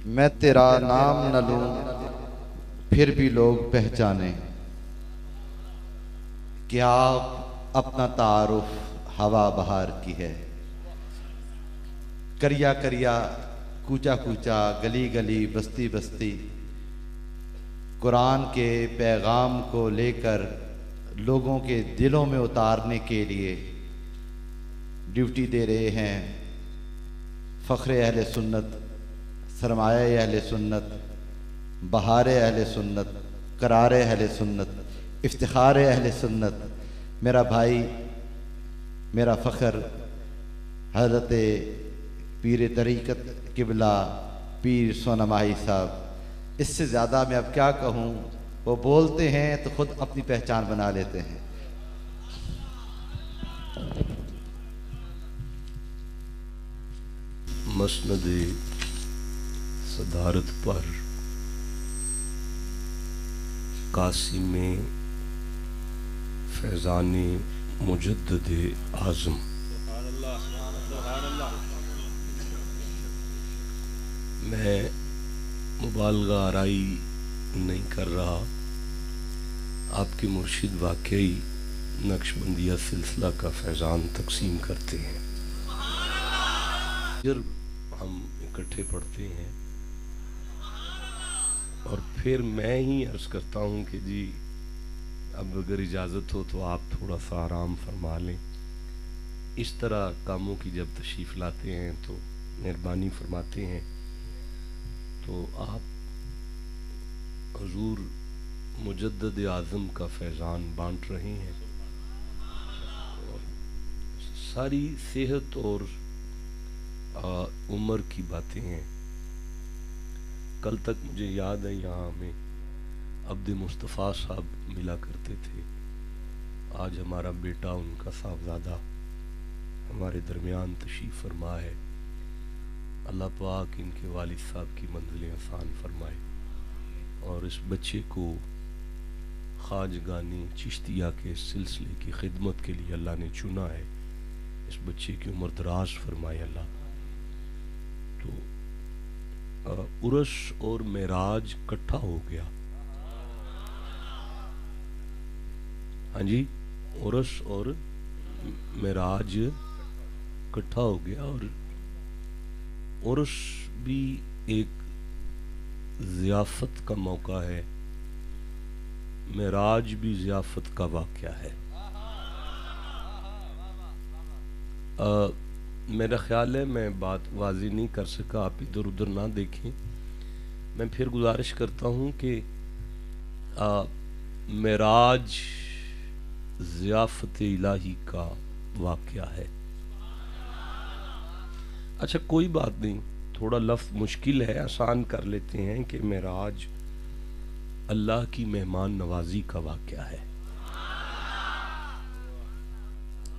میں تیرا نام نہ لوں پھر بھی لوگ پہچانے کہ آپ اپنا تعارف ہوا بہار کی ہے۔ کریا کریا کوچا کوچا گلی گلی بستی بستی قرآن کے پیغام کو لے کر لوگوں کے دلوں میں اتارنے کے لیے ڈیوٹی دے رہے ہیں فخر اہل سنت، سرمایہ اہل سنت، بہار اہل سنت، قرار اہل سنت، افتخار اہل سنت، میرا بھائی، میرا فخر حضرت پیر طریقت قبلہ پیر سونا ماہی صاحب۔ اس سے زیادہ میں اب کیا کہوں، وہ بولتے ہیں تو خود اپنی پہچان بنا لیتے ہیں۔ مسند صدارت پر قاسم فیضان مجدد اعظم میں مبالغہ آرائی نہیں کر رہا، آپ کے مرشد واقعی نقشبندیہ سلسلہ کا فیضان تقسیم کرتے ہیں۔ جب ہم اکٹھے پڑھتے ہیں اور پھر میں ہی عرض کرتا ہوں کہ جی اب اگر اجازت ہو تو آپ تھوڑا سا آرام فرما لیں، اس طرح کاموں کی جب تشریف لاتے ہیں تو مہربانی فرماتے ہیں تو آپ حضور مجدد اعظم کا فیضان بانٹ رہے ہیں۔ ساری صحت اور عمر کی باتیں ہیں۔ کل تک مجھے یاد ہے یہاں ہمیں عبد مصطفیٰ صاحب ملا کرتے تھے، آج ہمارا بیٹا ان کا صاحبزادہ ہمارے درمیان تشریف فرما ہے۔ اللہ پاک ان کے والد صاحب کی منزلیں آسان فرمائے اور اس بچے کو خواجگانی چشتیہ کے سلسلے کی خدمت کے لیے اللہ نے چنا ہے، اس بچے کی عمر دراز فرمائے اللہ۔ تو عرس اور معراج کٹھا ہو گیا، ہاں جی، عرس اور معراج کٹھا ہو گیا، اور عرس بھی ایک ضیافت کا موقع ہے، معراج بھی ضیافت کا واقعہ ہے۔ میرا خیال ہے میں بات واضح نہیں کر سکا، آپ ادھر ادھر نہ دیکھیں، میں پھر گزارش کرتا ہوں کہ معراج ضیافت الہی کا واقعہ ہے۔ اچھا کوئی بات نہیں، تھوڑا لفظ مشکل ہے، آسان کر لیتے ہیں کہ معراج اللہ کی مہمان نوازی کا واقعہ ہے۔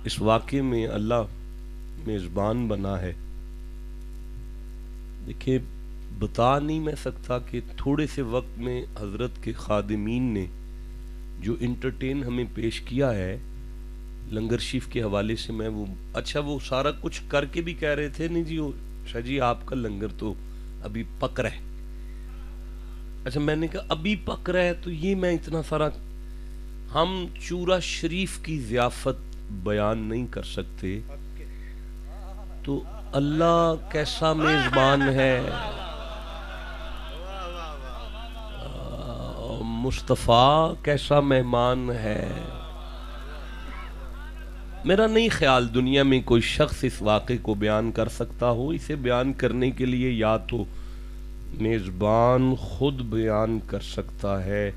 اس واقعے میں اللہ میزبان بنا ہے۔ دیکھیں بتا نہیں میں سکتا کہ تھوڑے سے وقت میں حضرت کے خادمین نے جو انٹرٹین ہمیں پیش کیا ہے لنگر شریف کے حوالے سے، میں وہ اچھا وہ سارا کچھ کر کے بھی کہہ رہے تھے نہیں جی شاہ جی آپ کا لنگر تو ابھی پک رہا ہے۔ اچھا میں نے کہا ابھی پک رہا ہے تو یہ میں اتنا سارا، ہم چورا شریف کی ضیافت بیان نہیں کر سکتے، تو اللہ کیسا میزبان ہے، مصطفیٰ کیسا مہمان ہے۔ میرا نہیں خیال دنیا میں کوئی شخص اس واقعے کو بیان کر سکتا ہو، اسے بیان کرنے کے لیے یا تو میزبان خود بیان کر سکتا ہے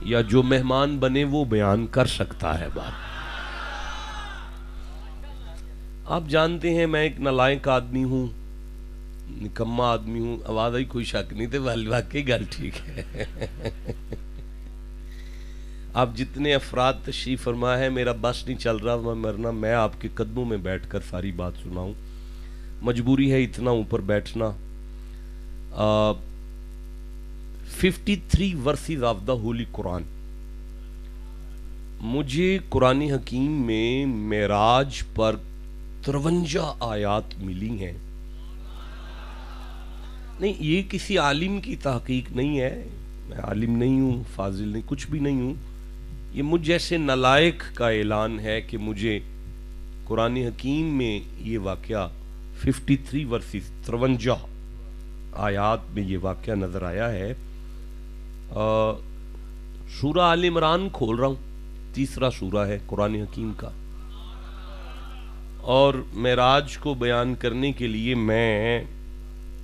یا جو مہمان بنے وہ بیان کر سکتا ہے بات۔ آپ جانتے ہیں میں ایک نالائق آدمی ہوں، نکما آدمی ہوں، آواز آئی کوئی شک نہیں تھے، واقعی گل ٹھیک ہے۔ آپ جتنے افراد تشریف فرما ہے، میرا بس نہیں چل رہا میں مرنا، میں آپ کے قدموں میں بیٹھ کر ساری بات سناؤں، مجبوری ہے اتنا اوپر بیٹھنا۔ 53 ورسز آف دا ہولی قرآن، مجھے قرآن حکیم میں معراج پر 53 آیات ملی ہیں۔ نہیں، یہ کسی عالم کی تحقیق نہیں ہے، میں عالم نہیں ہوں، فاضل نہیں، کچھ بھی نہیں ہوں، یہ مجھ جیسے نالائق کا اعلان ہے کہ مجھے قرآن حکیم میں یہ واقعہ 53 ورسز 53 آیات میں یہ واقعہ نظر آیا ہے۔ سورہ آل عمران کھول رہا ہوں، تیسرا سورہ ہے قرآن حکیم کا، اور معراج کو بیان کرنے کے لیے میں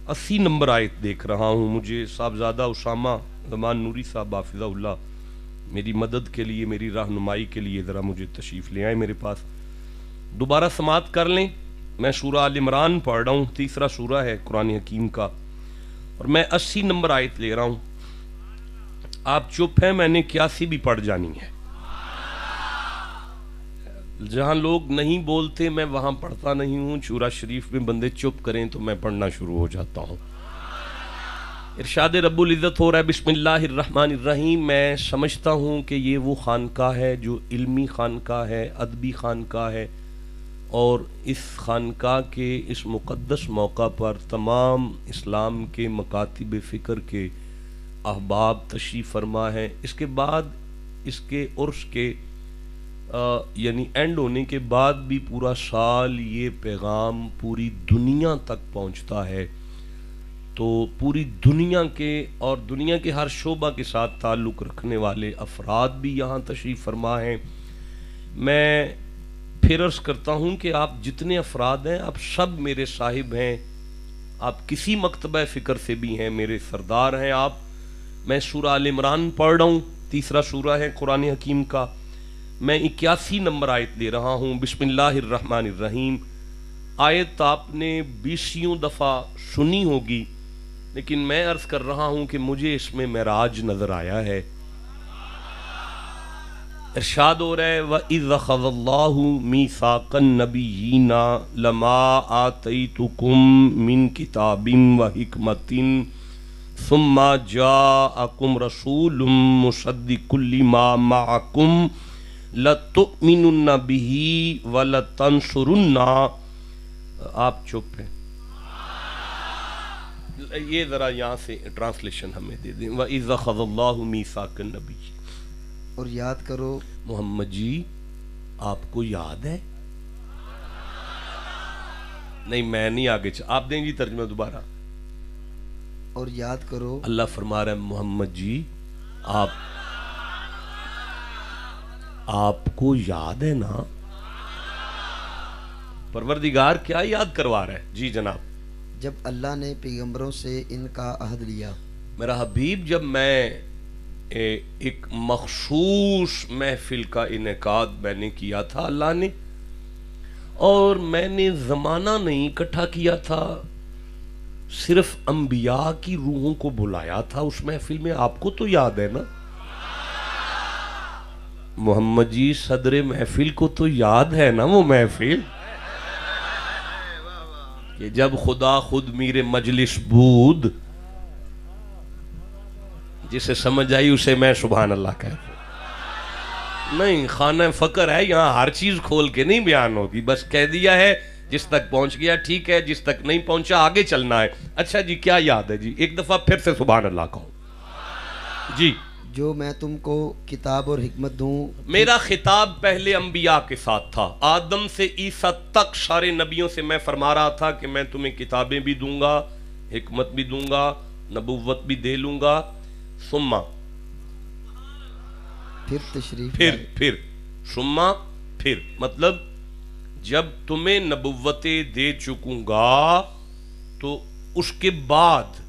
80 نمبر آیت دیکھ رہا ہوں۔ مجھے صاحبزادہ اسامہ زمان نوری صاحب حافظہ اللہ میری مدد کے لیے، میری رہنمائی کے لیے ذرا مجھے تشریف لے آئے میرے پاس، دوبارہ سماعت کر لیں۔ میں سورہ آل عمران پڑھ رہا ہوں، تیسرا سورہ ہے قرآن حکیم کا، اور میں 80 نمبر آیت لے رہا ہوں۔ آپ چپ ہیں، میں نے 81 بھی پڑھ جانی ہے۔ جہاں لوگ نہیں بولتے میں وہاں پڑھتا نہیں ہوں، شورا شریف میں بندے چپ کریں تو میں پڑھنا شروع ہو جاتا ہوں۔ ارشاد رب العزت ہو رہا ہے، بسم اللہ الرحمن الرحیم۔ میں سمجھتا ہوں کہ یہ وہ خانقاہ ہے جو علمی خانقاہ ہے، ادبی خانقاہ ہے، اور اس خانقاہ کے اس مقدس موقع پر تمام اسلام کے مکاتب فکر کے احباب تشریف فرما ہے۔ اس کے بعد اس کے عرس کے یعنی اینڈ ہونے کے بعد بھی پورا سال یہ پیغام پوری دنیا تک پہنچتا ہے، تو پوری دنیا کے اور دنیا کے ہر شعبہ کے ساتھ تعلق رکھنے والے افراد بھی یہاں تشریف فرما ہیں۔ میں پھر عرض کرتا ہوں کہ آپ جتنے افراد ہیں آپ سب میرے صاحب ہیں، آپ کسی مکتبہ فکر سے بھی ہیں، میرے سردار ہیں آپ۔ میں سورہ آل عمران پڑھ رہا ہوں، تیسرا سورہ ہے قرآن حکیم کا، میں 81 نمبر آیت لے رہا ہوں۔ بسم اللہ الرحمن الرحیم۔ آیت آپ نے 20 دفعہ سنی ہوگی، لیکن میں عرض کر رہا ہوں کہ مجھے اس میں معراج نظر آیا ہے۔ ارشاد ہو رہا ہے، وَإِذْ أَخَذَ اللَّهُ مِيثَاقَ النَّبِيِّينَ لَمَا آتَيْتُكُم مِّن كِتَابٍ وَحِكْمَةٍ ثُمَّ جَاءَكُمْ رَسُولٌ مُصَدِّقٌ لِّمَا مَعَكُمْ لَتُؤْمِنُنَّ بِهِ وَلَتَنصُرُنَّهُ۔ آپ چپ ہیں، یہ ذرا یہاں سے ٹرانسلیشن ہمیں دے دیں۔ وَإِذْ أَخَذَ اللَّهُ مِيثَاقَ النَّبِيِّينَ، اور یاد کرو محمد جی آپ کو یاد ہے؟ نہیں میں نہیں آگے آپ دیں گی ترجمہ دوبارہ۔ اور یاد کرو، اللہ فرما رہا ہے محمد جی آپ کو یاد ہے نا؟ پروردگار کیا یاد کروا رہا ہے؟ جی جناب۔ جب اللہ نے پیغمبروں سے ان کا عہد لیا، میرا حبیب جب میں ایک مخصوص محفل کا انعقاد میں نے کیا تھا اللہ نے، اور میں نے زمانہ نہیں اکٹھا کیا تھا، صرف انبیاء کی روحوں کو بلایا تھا اس محفل میں، آپ کو تو یاد ہے نا؟ محمد جی صدر محفل کو تو یاد ہے نا وہ محفل کہ جب خدا خود میرے مجلس بود، جسے سمجھ آئی اسے میں سبحان اللہ کہتا ہوں۔ نہیں خانہ فقر ہے، یہاں ہر چیز کھول کے نہیں بیان ہوگی، بس کہہ دیا ہے جس تک پہنچ گیا ٹھیک ہے، جس تک نہیں پہنچا آگے چلنا ہے۔ اچھا جی کیا یاد ہے جی؟ ایک دفعہ پھر سے سبحان اللہ کہو جی۔ جو میں تم کو کتاب اور حکمت دوں۔ میرا خطاب پہلے انبیاء کے ساتھ تھا، آدم سے عیسیٰ تک سارے نبیوں سے میں فرما رہا تھا کہ میں تمہیں کتابیں بھی دوں گا، حکمت بھی دوں گا، نبوت بھی دے لوں گا، ثم پھر تشریف پھر مطلب جب تمہیں نبوتیں دے چکوں گا تو اس کے بعد،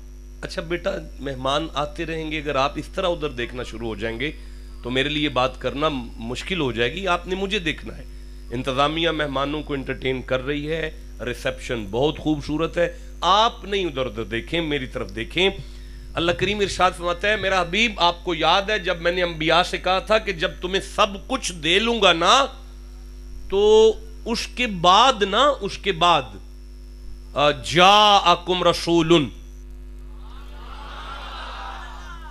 اچھا بیٹا مہمان آتے رہیں گے، اگر آپ اس طرح ادھر دیکھنا شروع ہو جائیں گے تو میرے لیے بات کرنا مشکل ہو جائے گی، آپ نے مجھے دیکھنا ہے۔ انتظامیہ مہمانوں کو انٹرٹین کر رہی ہے، ریسپشن بہت خوبصورت ہے، آپ نہیں ادھر ادھر دیکھیں، میری طرف دیکھیں۔ اللہ کریم ارشاد فرماتا ہے، میرا حبیب آپ کو یاد ہے جب میں نے انبیاء سے کہا تھا کہ جب تمہیں سب کچھ دے لوں گا نا تو اس کے بعد جاءکم رسول،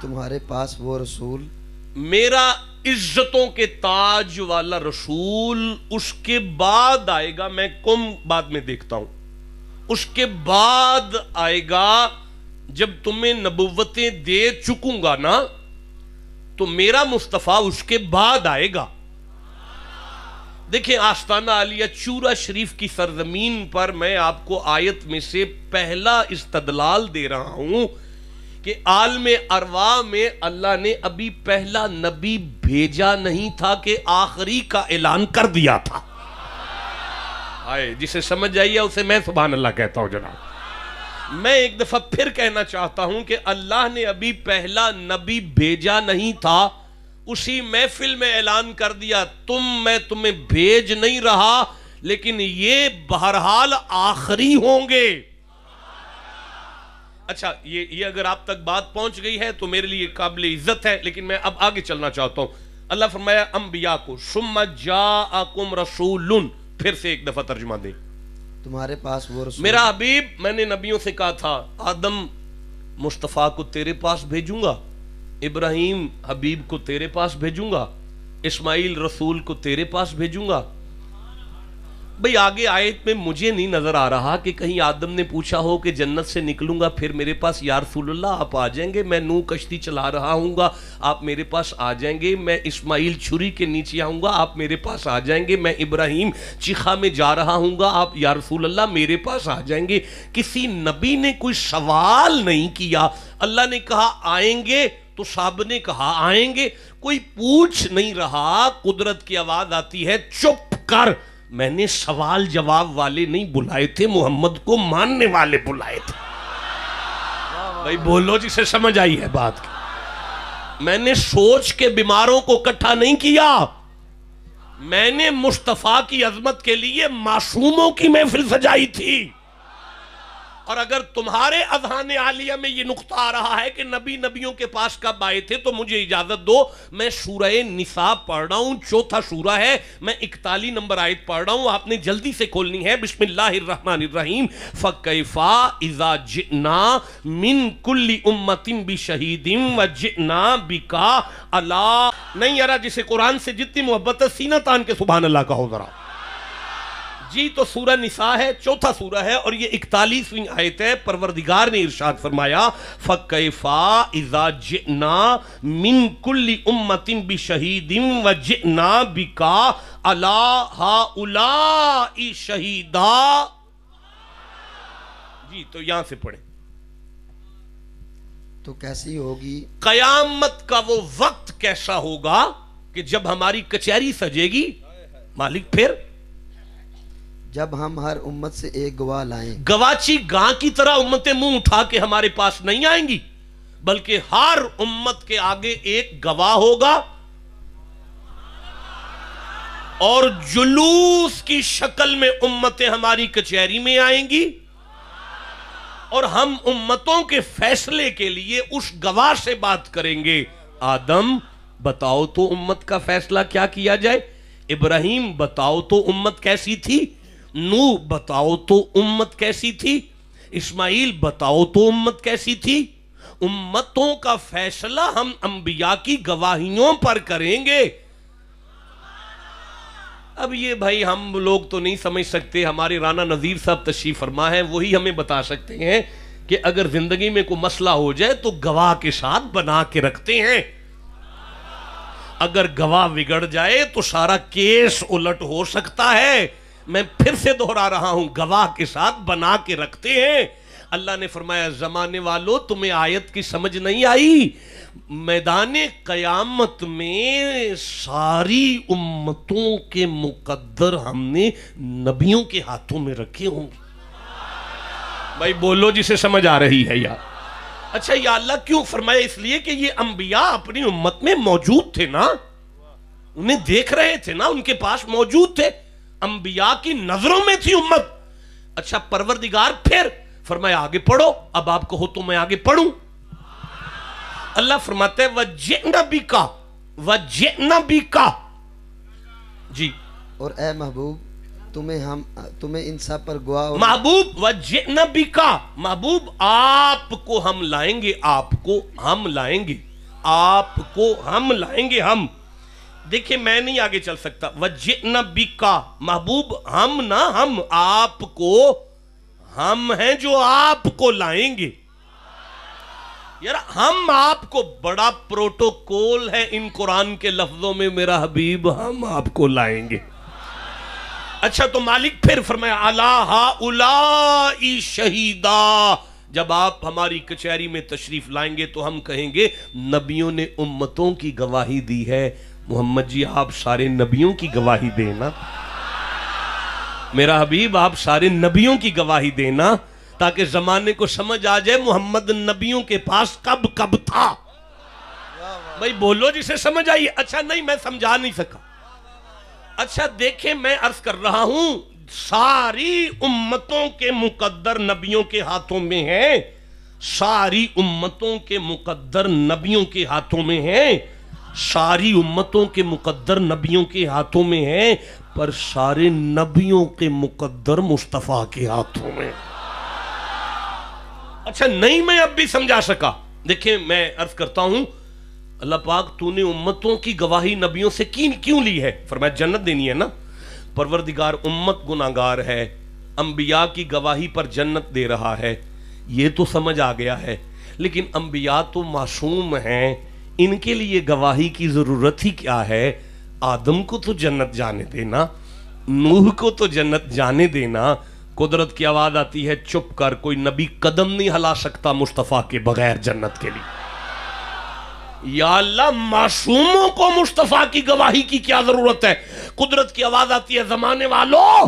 تمہارے پاس وہ رسول، میرا عزتوں کے تاج والا رسول اس کے بعد آئے گا، میں کم بعد میں دیکھتا ہوں، اس کے بعد آئے گا جب تمہیں نبوتیں دے چکوں گا نا تو میرا مصطفیٰ اس کے بعد آئے گا. دیکھیں آستانہ عالیہ چورا شریف کی سرزمین پر میں آپ کو آیت میں سے پہلا استدلال دے رہا ہوں کہ عالم ارواح میں اللہ نے ابھی پہلا نبی بھیجا نہیں تھا کہ آخری کا اعلان کر دیا تھا. آئے جسے سمجھ جائیے اسے میں سبحان اللہ کہتا ہوں. جناب میں ایک دفعہ پھر کہنا چاہتا ہوں کہ اللہ نے ابھی پہلا نبی بھیجا نہیں تھا, اسی محفل میں اعلان کر دیا میں تمہیں بھیج نہیں رہا لیکن یہ بہرحال آخری ہوں گے. اچھا یہ اگر آپ تک بات پہنچ گئی ہے تو میرے لیے قابل عزت ہے, لیکن میں اب آگے چلنا چاہتا ہوں. اللہ فرمایا انبیاء کو ثم جاءکم رسول, پھر سے ایک دفعہ ترجمہ دیں. تمہارے پاس وہ رسول, میرا حبیب, میں نے نبیوں سے کہا تھا آدم مصطفیٰ کو تیرے پاس بھیجوں گا, ابراہیم حبیب کو تیرے پاس بھیجوں گا, اسماعیل رسول کو تیرے پاس بھیجوں گا. بھئی آگے آیت میں مجھے نہیں نظر آ رہا کہ کہیں آدم نے پوچھا ہو کہ جنت سے نکلوں گا پھر میرے پاس یا رسول اللہ آپ آ جائیں گے, میں نوح کشتی چلا رہا ہوں گا آپ میرے پاس آ جائیں گے, میں اسماعیل چھری کے نیچے آؤں گا آپ میرے پاس آ جائیں گے, میں ابراہیم چیخا میں جا رہا ہوں گا آپ یا رسول اللہ میرے پاس آ جائیں گے. کسی نبی نے کوئی سوال نہیں کیا. اللہ نے کہا آئیں گے تو صاحب نے کہا آئیں گے, کوئی پوچھ نہیں رہا. قدرت کی آواز آتی ہے چپ کر. میں نے سوال جواب والے نہیں بلائے تھے, محمد کو ماننے والے بلائے تھے. بھائی بولو جسے سمجھ آئی ہے بات کی. میں نے سوچ کے بیماروں کو اکٹھا نہیں کیا, میں نے مصطفیٰ کی عظمت کے لیے معصوموں کی محفل سجائی تھی. اور اگر تمہارے اذہان عالیہ میں یہ نقطہ آ رہا ہے کہ نبی نبیوں کے پاس کب آئے تھے تو مجھے اجازت دو, میں سورہ نساء پڑھ رہا ہوں, چوتھا سورہ ہے, میں 41 نمبر آیت پڑھ رہا ہوں, آپ نے جلدی سے کھولنی ہے. بسم اللہ الرحمن الرحیم. فَكَيْفَ إِذَا جِئْنَا مِن كُلِّ أُمَّةٍ بِشَهِيدٍ وَجِئْنَا بِكَ عَلَىٰ. نہیں یارا جسے قرآن سے جتنی محبت ہے سینہ تان کے سبحان اللہ کہو ذرا. جی تو سورہ نساء ہے, چوتھا سورہ ہے اور یہ 41ویں آیت ہے. پروردگار نے ارشاد فرمایا فَكَيْفَ إِذَا جِئْنَا مِن كُلِّ أُمَّةٍ بِشَهِيدٍ وَجِئْنَا بِكَ عَلَىٰ هَؤُلَاءِ شَهِيدًا. جی تو یہاں سے پڑھیں. تو کیسی ہوگی قیامت کا وہ وقت کیسا ہوگا کہ جب ہماری کچہری سجے گی مالک, پھر جب ہم ہر امت سے ایک گواہ لائیں. گواچی گاں کی طرح امتیں منہ اٹھا کے ہمارے پاس نہیں آئیں گی, بلکہ ہر امت کے آگے ایک گواہ ہوگا اور جلوس کی شکل میں امتیں ہماری کچہری میں آئیں گی اور ہم امتوں کے فیصلے کے لیے اس گواہ سے بات کریں گے. آدم بتاؤ تو امت کا فیصلہ کیا کیا جائے, ابراہیم بتاؤ تو امت کیسی تھی, نوح بتاؤ تو امت کیسی تھی, اسماعیل بتاؤ تو امت کیسی تھی. امتوں کا فیصلہ ہم انبیاء کی گواہیوں پر کریں گے. اب یہ بھائی ہم لوگ تو نہیں سمجھ سکتے, ہمارے رانا نذیر صاحب تشریف فرما ہے, وہی ہمیں بتا سکتے ہیں کہ اگر زندگی میں کوئی مسئلہ ہو جائے تو گواہ کے ساتھ بنا کے رکھتے ہیں. اگر گواہ بگڑ جائے تو سارا کیس الٹ ہو سکتا ہے. میں پھر سے دہرا رہا ہوں, گواہ کے ساتھ بنا کے رکھتے ہیں. اللہ نے فرمایا زمانے والو تمہیں آیت کی سمجھ نہیں آئی, میدان قیامت میں ساری امتوں کے مقدر ہم نے نبیوں کے ہاتھوں میں رکھے ہوں گے. بھائی بولو جسے سمجھ آ رہی ہے یار. اچھا یا اللہ کیوں فرمایا؟ اس لیے کہ یہ انبیاء اپنی امت میں موجود تھے نا, انہیں دیکھ رہے تھے نا, ان کے پاس موجود تھے, انبیاء کی نظروں میں تھی امت. اچھا پروردگار پھر فرمایا آگے پڑھو, اب آپ کہو تو میں آگے پڑھوں. اللہ فرماتے ہیں وَجِئْنَا بِكَ وَجِئْنَا بِكَ. جی اور اے محبوب تمہیں ان سب پر گواہ. محبوب وَجِئْنَا بِكَ, محبوب آپ کو ہم لائیں گے, آپ کو ہم لائیں گے, آپ کو ہم لائیں گے. ہم دیکھیں میں نہیں آگے چل سکتا. وَجِئْنَا بِكَ محبوب ہم نہ, ہم آپ کو, ہم ہیں جو آپ کو لائیں گے. یار ہم آپ کو بڑا پروٹوکول ہے ان قرآن کے لفظوں میں میرا حبیب ہم آپ کو لائیں گے. اچھا تو مالک پھر فرمایا الا ہؤلاء شہیدا، جب آپ ہماری کچہری میں تشریف لائیں گے تو ہم کہیں گے نبیوں نے امتوں کی گواہی دی ہے. محمد جی آپ سارے نبیوں کی گواہی دینا، میرا حبیب آپ سارے نبیوں کی گواہی دینا، تاکہ زمانے کو سمجھ آ جائے محمد نبیوں کے پاس کب کب تھا. بھائی بولو جسے سمجھ آئی. اچھا نہیں میں سمجھا نہیں سکا. اچھا دیکھیں میں عرض کر رہا ہوں ساری امتوں کے مقدر نبیوں کے ہاتھوں میں ہیں، ساری امتوں کے مقدر نبیوں کے ہاتھوں میں ہیں، ساری امتوں کے مقدر نبیوں کے ہاتھوں میں ہیں، پر سارے نبیوں کے مقدر مصطفیٰ کے ہاتھوں میں. اچھا نہیں میں اب بھی سمجھا سکا. دیکھیں میں عرض کرتا ہوں اللہ پاک تو نے امتوں کی گواہی نبیوں سے کیوں لی ہے؟ فرمایا جنت دینی ہے نا. پروردگار امت گناہگار ہے، انبیاء کی گواہی پر جنت دے رہا ہے، یہ تو سمجھ آ گیا ہے. لیکن انبیاء تو معصوم ہیں، ان کے لیے گواہی کی ضرورت ہی کیا ہے؟ آدم کو تو جنت جانے دینا، نوح کو تو جنت جانے دینا. قدرت کی آواز آتی ہے چپ کر، کوئی نبی قدم نہیں ہلا سکتا مصطفیٰ کے بغیر جنت کے لیے. یا اللہ معصوموں کو مصطفیٰ کی گواہی کی کیا ضرورت ہے؟ قدرت کی آواز آتی ہے زمانے والوں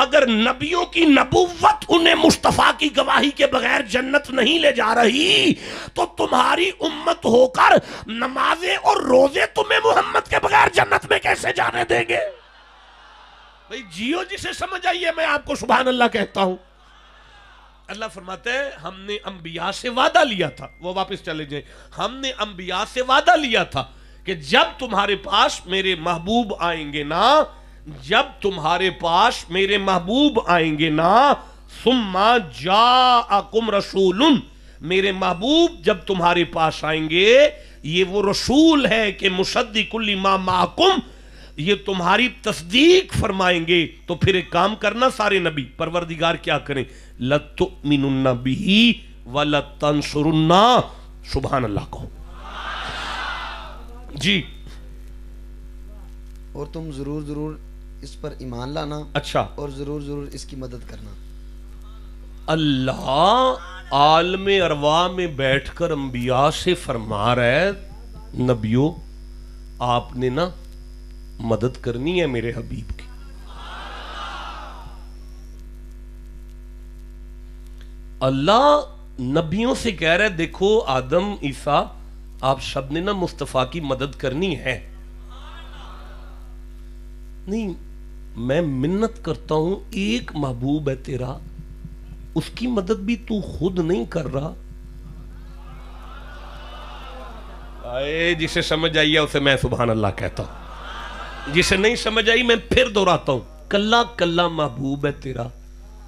اگر نبیوں کی نبوت انہیں مصطفیٰ کی گواہی کے بغیر جنت نہیں لے جا رہی تو تمہاری امت ہو کر نمازیں اور روزے تمہیں محمد کے بغیر جنت میں کیسے جانے دیں گے؟ بھئی جیو جسے سمجھ آئیے میں آپ کو سبحان اللہ کہتا ہوں. اللہ فرماتے ہیں ہم نے انبیاء سے وعدہ لیا تھا، وہ واپس چلے جائیں، ہم نے انبیاء سے وعدہ لیا تھا کہ جب تمہارے پاس میرے محبوب آئیں گے نا، جب تمہارے پاس میرے محبوب آئیں گے نا، ثم جاءکم رسول، میرے محبوب جب تمہارے پاس آئیں گے یہ وہ رسول ہے کہ مصدق لما معکم، یہ تمہاری تصدیق فرمائیں گے. تو پھر ایک کام کرنا سارے نبی، پروردگار کیا کریں؟ لَتُؤْمِنُنَّ بِهِ وَلَتَنْصُرُنَّ، سبحان اللہ کو. جی اور تم ضرور اس پر ایمان لانا، اچھا، اور ضرور اس کی مدد کرنا. اللہ عالم ارواح میں بیٹھ کر انبیاء سے فرما رہا ہے نبیوں آپ نے نا مدد کرنی ہے میرے حبیب کی. اللہ نبیوں سے کہہ رہے دیکھو آدم عیسیٰ آپ سب نے نا مصطفیٰ کی مدد کرنی ہے. نہیں میں منت کرتا ہوں ایک محبوب ہے تیرا، اس کی مدد بھی تو خود نہیں کر رہا. جسے سمجھ آئی ہے اسے میں سبحان اللہ کہتا ہوں، جسے نہیں سمجھ آئی میں پھر دہراتا ہوں. کلا کلا محبوب ہے تیرا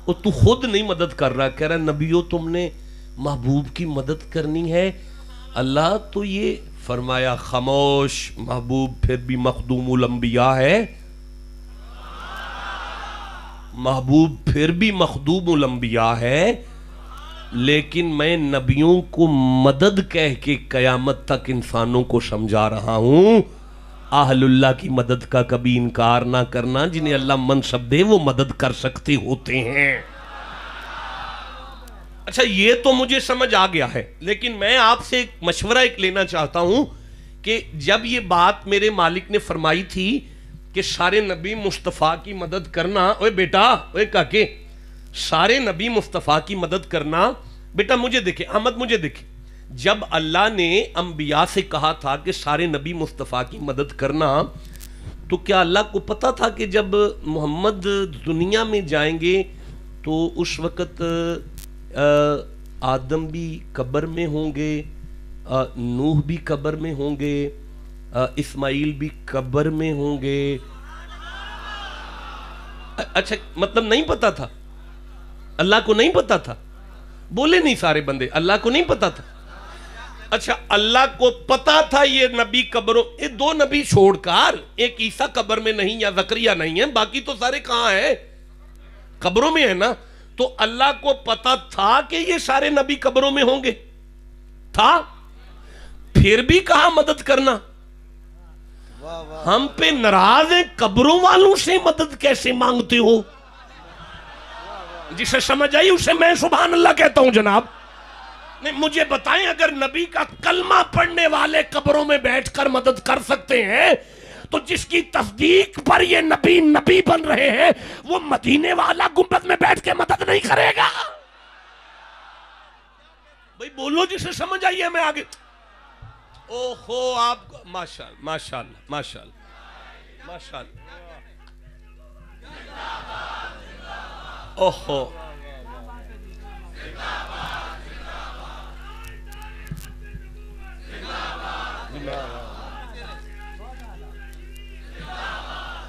اور تو خود نہیں مدد کر رہا. کہہ رہا نبیوں تم نے محبوب کی مدد کرنی ہے. اللہ تو یہ فرمایا خاموش، محبوب پھر بھی مخدوم الانبیاء ہے، محبوب پھر بھی مخدوم الانبیاء ہے، لیکن میں نبیوں کو مدد کہہ کے قیامت تک انسانوں کو سمجھا رہا ہوں اہل اللہ کی مدد کا کبھی انکار نہ کرنا. جنہیں اللہ منصب دے وہ مدد کر سکتے ہوتے ہیں. اچھا یہ تو مجھے سمجھ آ گیا ہے، لیکن میں آپ سے ایک مشورہ ایک لینا چاہتا ہوں کہ جب یہ بات میرے مالک نے فرمائی تھی کہ سارے نبی مصطفیٰ کی مدد کرنا، اوے بیٹا اوے کاکے سارے نبی مصطفیٰ کی مدد کرنا، بیٹا مجھے دیکھیں احمد مجھے دیکھیں، جب اللہ نے انبیاء سے کہا تھا کہ سارے نبی مصطفیٰ کی مدد کرنا تو کیا اللہ کو پتا تھا کہ جب محمد دنیا میں جائیں گے تو اس وقت آدم بھی قبر میں ہوں گے، نوح بھی قبر میں ہوں گے، اسماعیل بھی قبر میں ہوں گے؟ اچھا مطلب نہیں پتا تھا، اللہ کو نہیں پتا تھا؟ بولے نہیں سارے بندے اللہ کو نہیں پتا تھا. اچھا اللہ کو پتا تھا یہ نبی قبروں، یہ دو نبی چھوڑ کر ایک عیسیٰ قبر میں نہیں یا زکریہ نہیں ہے، باقی تو سارے کہاں ہیں؟ قبروں میں ہے نا. تو اللہ کو پتا تھا کہ یہ سارے نبی قبروں میں ہوں گے؟ تھا، پھر بھی کہا مدد کرنا. ہم پہ ناراض ہیں، قبروں والوں سے مدد کیسے مانگتے ہو؟ جسے سمجھ آئی اسے میں سبحان اللہ کہتا ہوں جناب. نہیں مجھے بتائیں، اگر نبی کا کلمہ پڑھنے والے قبروں میں بیٹھ کر مدد کر سکتے ہیں تو جس کی تصدیق پر یہ نبی نبی بن رہے ہیں وہ مدینے والا گنبد میں بیٹھ کے مدد نہیں کرے گا؟ بھئی بولو جسے سمجھ آئیے. میں آگے اوہو آپ ماشاءاللہ ماشاءاللہ ماشاءاللہ ماشاءاللہ اوہو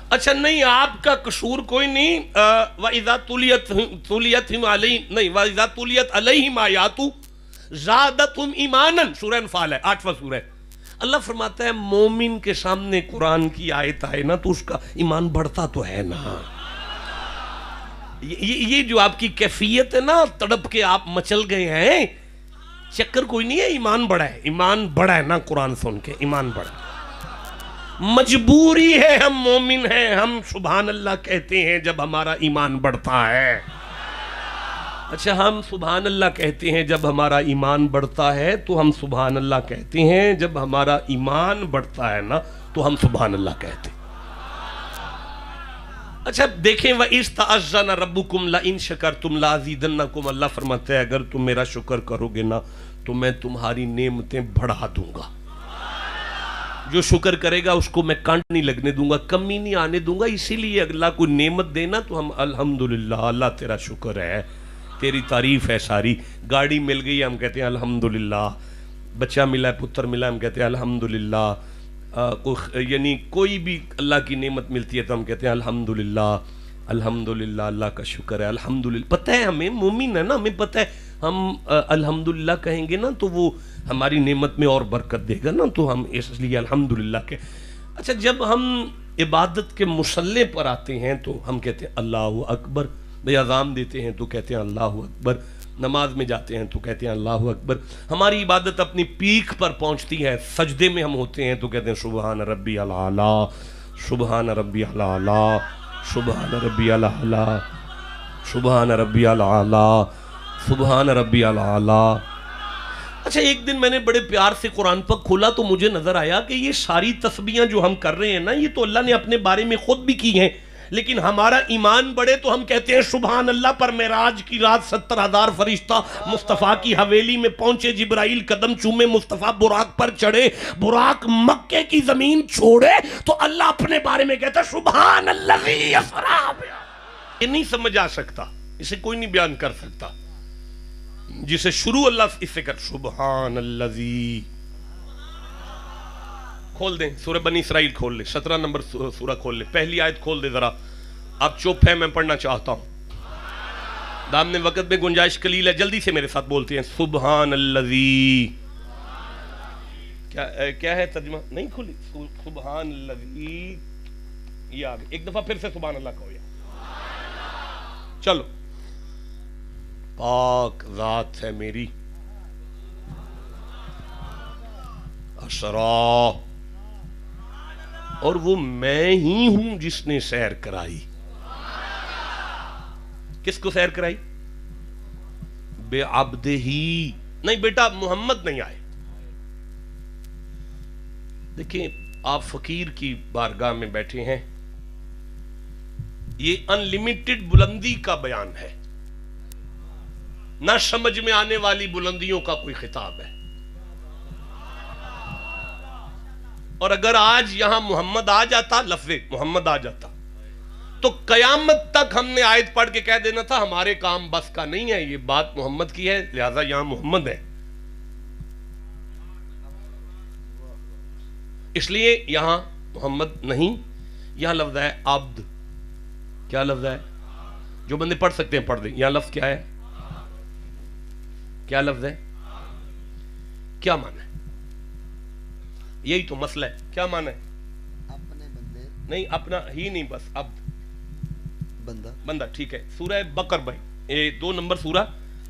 اچھا نہیں، آپ کا قصور کوئی نہیں. وَإِذَا تُلِيَتْ عَلَيْهِمْ آیَاتُ زَادَتْهُمْ ایمانًا، سورہ انفال ہے، 8واں سورہ. اللہ فرماتا ہے مومن کے سامنے قرآن کی آیت آئے نا تو اس کا ایمان بڑھتا تو ہے نا. یہ جو آپ کی کیفیت ہے نا، تڑپ کے آپ مچل گئے ہیں، چکر کوئی نہیں ہے. ایمان بڑھا ہے، ایمان بڑھا ہے نا قرآن سن کے، ایمان بڑھا. مجبوری ہے، ہم مومن ہیں، ہم سبحان اللہ کہتے ہیں جب ہمارا ایمان بڑھتا ہے. اچھا ہم سبحان اللہ کہتے ہیں جب ہمارا ایمان بڑھتا ہے، تو ہم سبحان اللہ کہتے ہیں جب ہمارا ایمان بڑھتا ہے نا تو ہم سبحان اللہ کہتے ہیں. اچھا دیکھیں وَإِذْ تَأَذَّنَ رَبُّكُمْ لَئِن شَكَرْتُمْ لَأَزِيدَنَّكُمْ. اللہ فرماتا ہے اگر تم میرا شکر کرو گے نا تو میں تمہاری نعمتیں بڑھا دوں گا. جو شکر کرے گا اس کو میں کانٹ نہیں لگنے دوں گا، کمی نہیں آنے دوں گا. اسی لیے اللہ کو نعمت دینا تو ہم الحمدللہ، اللہ تیرا شکر ہے، تیری تعریف ہے ساری. گاڑی مل گئی ہم کہتے ہیں الحمدللہ، بچہ ملا ہے، پتر ملا ہم کہتے ہیں الحمدللہ. یعنی کوئی بھی اللہ کی نعمت ملتی ہے تو ہم کہتے ہیں الحمدللہ الحمدللہ، اللہ کا شکر ہے الحمدللہ. پتہ ہے ہمیں، مومن ہے نا، ہمیں پتہ ہے ہم الحمدللہ کہیں گے نا تو وہ ہماری نعمت میں اور برکت دے گا نا، تو ہم اس لیے الحمدللہ کہ. اچھا جب ہم عبادت کے مصلے پر آتے ہیں تو ہم کہتے ہیں اللہ اکبر. بھئی اذان دیتے ہیں تو کہتے ہیں اللہ اکبر، نماز میں جاتے ہیں تو کہتے ہیں اللہ اکبر. ہماری عبادت اپنی پیک پر پہنچتی ہے، سجدے میں ہم ہوتے ہیں تو کہتے ہیں سبحان ربی الاعلیٰ سبحان ربی الاعلیٰ سبحان ربی الاعلیٰ سبحان ربی الاعلیٰ سبحان ربی الاعلیٰ. اچھا ایک دن میں نے بڑے پیار سے قرآن پاک کھولا تو مجھے نظر آیا کہ یہ ساری تسبیحاں جو ہم کر رہے ہیں نا یہ تو اللہ نے اپنے بارے میں خود بھی کی ہیں، لیکن ہمارا ایمان بڑھے تو ہم کہتے ہیں سبحان اللہ. پر معراج کی رات 70,000 فرشتہ مصطفیٰ کی حویلی میں پہنچے، جبرائیل قدم چومے، مصطفیٰ براق پر چڑھے، براق مکے کی زمین چھوڑے تو اللہ اپنے بارے میں کہتا ہے سبحان الذی اسریٰ. یہ نہیں سمجھ آ سکتا، اسے کوئی نہیں بیان کر سکتا. جسے شروع اللہ اس سے کر سبحان الذی. کھول دیں سورہ بنی اسرائیل، کھول لیں 17 نمبر سورہ کھول لیں، پہلی آیت کھول دیں ذرا. آپ چپ ہیں، میں پڑھنا چاہتا ہوں. دامن وقت میں گنجائش قلیل ہے، جلدی سے میرے ساتھ بولتے ہیں سبحان الذی. کیا ہے ترجمہ؟ نہیں کھولی. سبحان الذی. یہ آگے ایک دفعہ پھر سے سبحان اللہ کہو. چلو. پاک ذات ہے میری اسرا، اور وہ میں ہی ہوں جس نے سیر کرائی. کس کو سیر کرائی؟ بے عبد ہی. نہیں بیٹا محمد نہیں آئے. دیکھیں آپ فقیر کی بارگاہ میں بیٹھے ہیں، یہ انلیمیٹڈ بلندی کا بیان ہے، نہ سمجھ میں آنے والی بلندیوں کا کوئی خطاب ہے. اور اگر آج یہاں محمد آ جاتا، لفظ محمد آ جاتا تو قیامت تک ہم نے آیت پڑھ کے کہہ دینا تھا ہمارے کام بس کا نہیں ہے، یہ بات محمد کی ہے لہذا یہاں محمد ہے. اس لیے یہاں محمد نہیں، یہاں لفظ ہے عبد. کیا لفظ ہے؟ جو بندے پڑھ سکتے ہیں پڑھ دیں. یہاں لفظ کیا ہے؟ کیا لفظ ہے؟ کیا معنی ہے؟ یہی تو مسئلہ ہے. کیا معنی ہے؟ اپنے بندے. نہیں اپنا ہی نہیں، بس عبد بندہ. بندہ. ٹھیک ہے. سورہ بقر بھائی 2 نمبر سورہ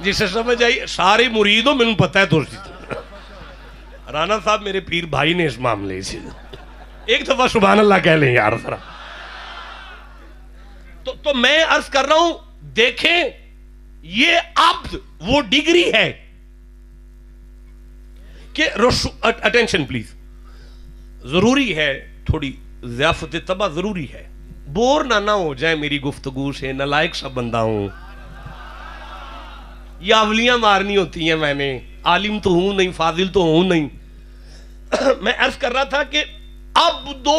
جسے سمجھ آئی سارے مرید ہو میں پتہ ہے تو رانا صاحب میرے پیر بھائی نے اس معاملے سے ایک دفعہ سبحان اللہ کہہ لیں یار ذرا. تو میں عرض کر رہا ہوں دیکھیں یہ عبد وہ ڈگری ہے کہ اٹینشن پلیز ضروری ہے تھوڑی ضیافت طبع ضروری ہے. بور نہ ہو جائے میری گفتگو سے, نالائق سا بندہ ہوں, یہ اولیاں مارنی ہوتی ہیں, میں نے عالم تو ہوں نہیں, فاضل تو ہوں نہیں. میں عرض کر رہا تھا کہ عبدہ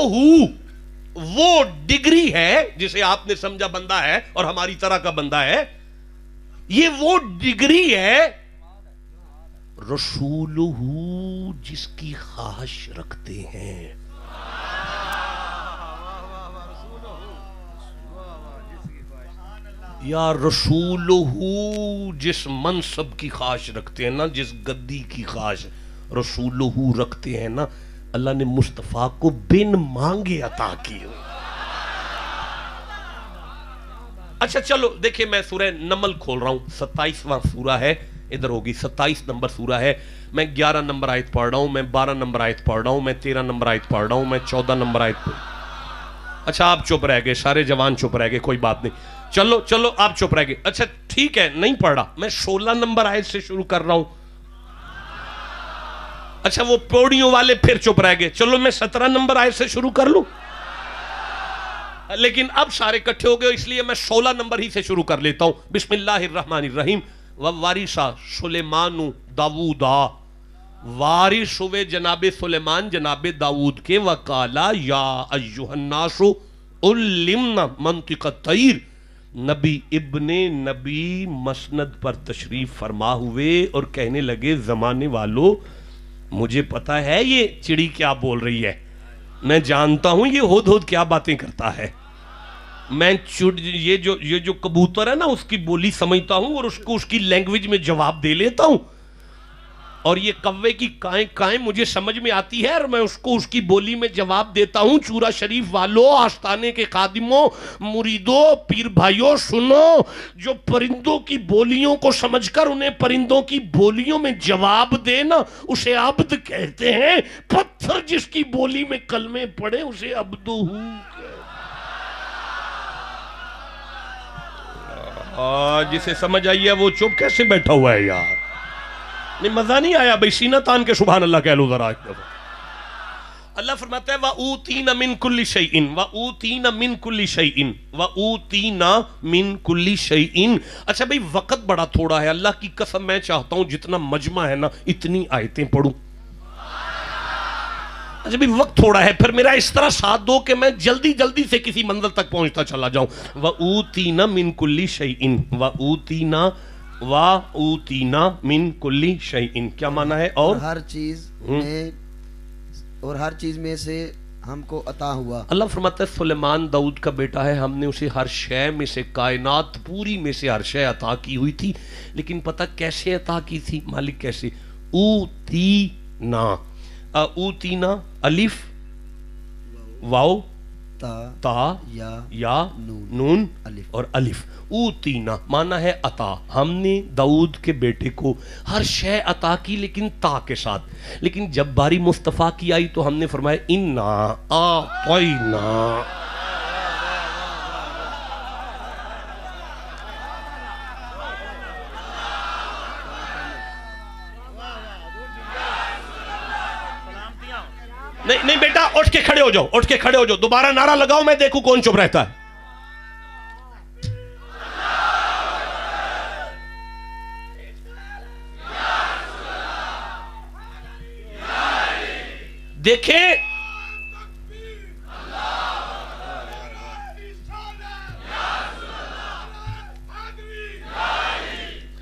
وہ ڈگری ہے جسے آپ نے سمجھا بندہ ہے اور ہماری طرح کا بندہ ہے, یہ وہ ڈگری ہے رسولہ جس کی خواہش رکھتے ہیں. یا رسولہ جس منصب کی خواہش رکھتے ہیں نا, جس گدی کی خواہش رسولہ رکھتے ہیں نا, اللہ نے مصطفیٰ کو بن مانگے عطا کی. اچھا چلو دیکھیں میں سورہ نمل کھول رہا ہوں, 27واں سورہ ہے, ادھر ہوگی 27 نمبر سورہ ہے. میں 11 نمبر آیت پڑھ رہا ہوں, میں 12 نمبر آیت پڑھ رہا ہوں, میں 13 نمبر آیت پڑھ رہا ہوں, میں 14 نمبر آیت پڑھ. اچھا آپ چپ رہ گئے, سارے جوان چپ رہ گئے, کوئی بات نہیں, چلو آپ چپ رہ گئے. اچھا ٹھیک ہے نہیں پڑھ رہا, میں 16 نمبر آیت سے شروع کر رہا ہوں. اچھا وہ پوڑیوں والے پھر چپ رہ گئے, چلو میں 17 نمبر آیت سے شروع کر لوں. لیکن اب سارے کٹھے ہو گئے اس لیے میں 16 نمبر ہی سے شروع کر لیتا ہوں. بسم اللہ الرحمن الرحیم. ووارثا سلیمان داوودا, وارث ہوئے جناب سلیمان جناب داود کے. وقالا یا ایھا الناس علمنا منطق الطیر, نبی ابن نبی مسند پر تشریف فرما ہوئے اور کہنے لگے زمانے والو مجھے پتا ہے یہ چڑی کیا بول رہی ہے, میں جانتا ہوں یہ ہدہد کیا باتیں کرتا ہے, میں یہ جو کبوتر ہے نا اس کی بولی سمجھتا ہوں اور اس کو اس کی لینگویج میں جواب دے لیتا ہوں, اور یہ کوے کی کائیں مجھے سمجھ میں آتی ہے اور میں اس کو اس کی بولی میں جواب دیتا ہوں. چورا شریف والو, آستانے کے خادموں, مریدوں, پیر بھائیوں سنو, جو پرندوں کی بولیوں کو سمجھ کر انہیں پرندوں کی بولیوں میں جواب دے نا اسے عبد کہتے ہیں. پتھر جس کی بولی میں کلمے پڑھے اسے عبدہ جسے سمجھ آئی ہے وہ چپ کیسے بیٹھا ہوا ہے یار, نہیں مزہ نہیں آیا بھئی, سینہ تان کے سبحان اللہ کہہ لو ذرا ایک دفعہ. اللہ فرماتا ہے وَأُوتِينَ مِن كُلِّ شَيْءٍ وَأُوتِينَ مِن كُلِّ شَيْءٍ وَأُوتِينَ مِن كُلِّ شَيْءٍ. اچھا بھئی وقت بڑا تھوڑا ہے, اللہ کی قسم میں چاہتا ہوں جتنا مجمع ہے نا اتنی آیتیں پڑھوں. اچھا بھئی وقت تھوڑا ہے, پھر میرا اس طرح ساتھ دو کہ میں جلدی سے کسی منزل تک پہنچتا چلا جاؤں. وَأُوتِينَ مِن كُلِّ شَيْءٍ وَأُوتِينَ مِن كُلِّ شَيْءٍ کیا معنی ہے؟ اور ہر چیز میں سے ہم کو عطا ہوا. اللہ فرماتا ہے سلیمان داؤد کا بیٹا ہے, ہم نے اسے ہر شے میں سے, کائنات پوری میں سے ہر شے عطا کی ہوئی تھی. لیکن پتہ کیسے عطا کی تھی مالک, کیسے؟ اوتینا, اوتینا الف واو تا یا نون اور الف. اوتینا معنی ہے عطا, ہم نے داؤد کے بیٹے کو ہر شے عطا کی لیکن تا کے ساتھ. لیکن جب باری مصطفیٰ کی آئی تو ہم نے فرمایا انا اعطینا. نہیں بیٹا اٹھ کے کھڑے ہو جاؤ, اٹھ کے کھڑے ہو جاؤ, دوبارہ نعرہ لگاؤ, میں دیکھوں کون چپ رہتا ہے. دیکھیں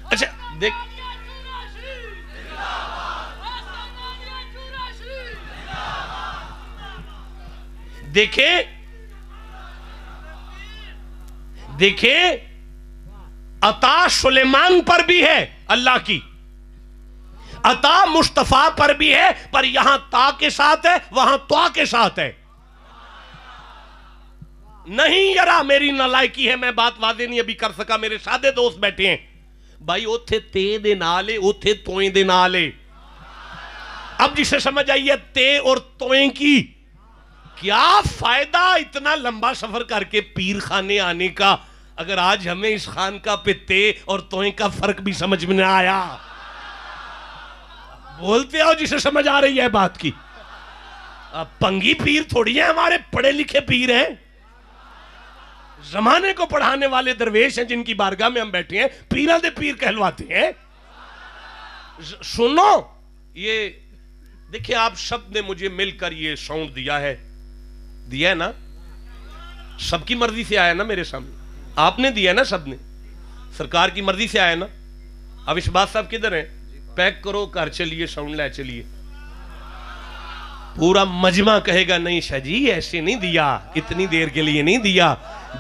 اچھا دیکھیں عطا سلیمان پر بھی ہے اللہ کی, عطا مصطفیٰ پر بھی ہے, پر یہاں تا کے ساتھ ہے وہاں تو کے ساتھ ہے. نہیں یرا میری نالائکی ہے, میں بات واضح نہیں ابھی کر سکا, میرے سادے دوست بیٹھے ہیں. بھائی اوتھے تے دے نالے اوتھے توئیں دے نالے. اب جسے سمجھ آئی ہے تے اور توئیں کی کیا فائدہ اتنا لمبا سفر کر کے پیر خانے آنے کا اگر آج ہمیں اس خانقاہ پہ تے اور توئیں کا فرق بھی سمجھ میں نہ آیا. بولتے ہو جسے سمجھ آ رہی ہے بات کی. پنگی پیر تھوڑی ہیں ہمارے, پڑھے لکھے پیر ہیں, زمانے کو پڑھانے والے درویش ہیں جن کی بارگاہ میں ہم بیٹھے ہیں, پیران دے پیر کہلواتے ہیں. سنو یہ دیکھیں آپ سب نے مجھے مل کر یہ ساؤنڈ دیا ہے نا, سب کی مرضی سے آیا نا میرے سامنے, آپ نے دیا نا, سب نے سرکار کی مرضی سے آیا نا. اب اشباز صاحب کدھر ہیں؟ پیک کرو کر چلیے, ساؤنڈ لے چلیے. پورا مجمع کہے گا نہیں شاہ جی ایسے نہیں دیا, اتنی دیر کے لیے نہیں دیا,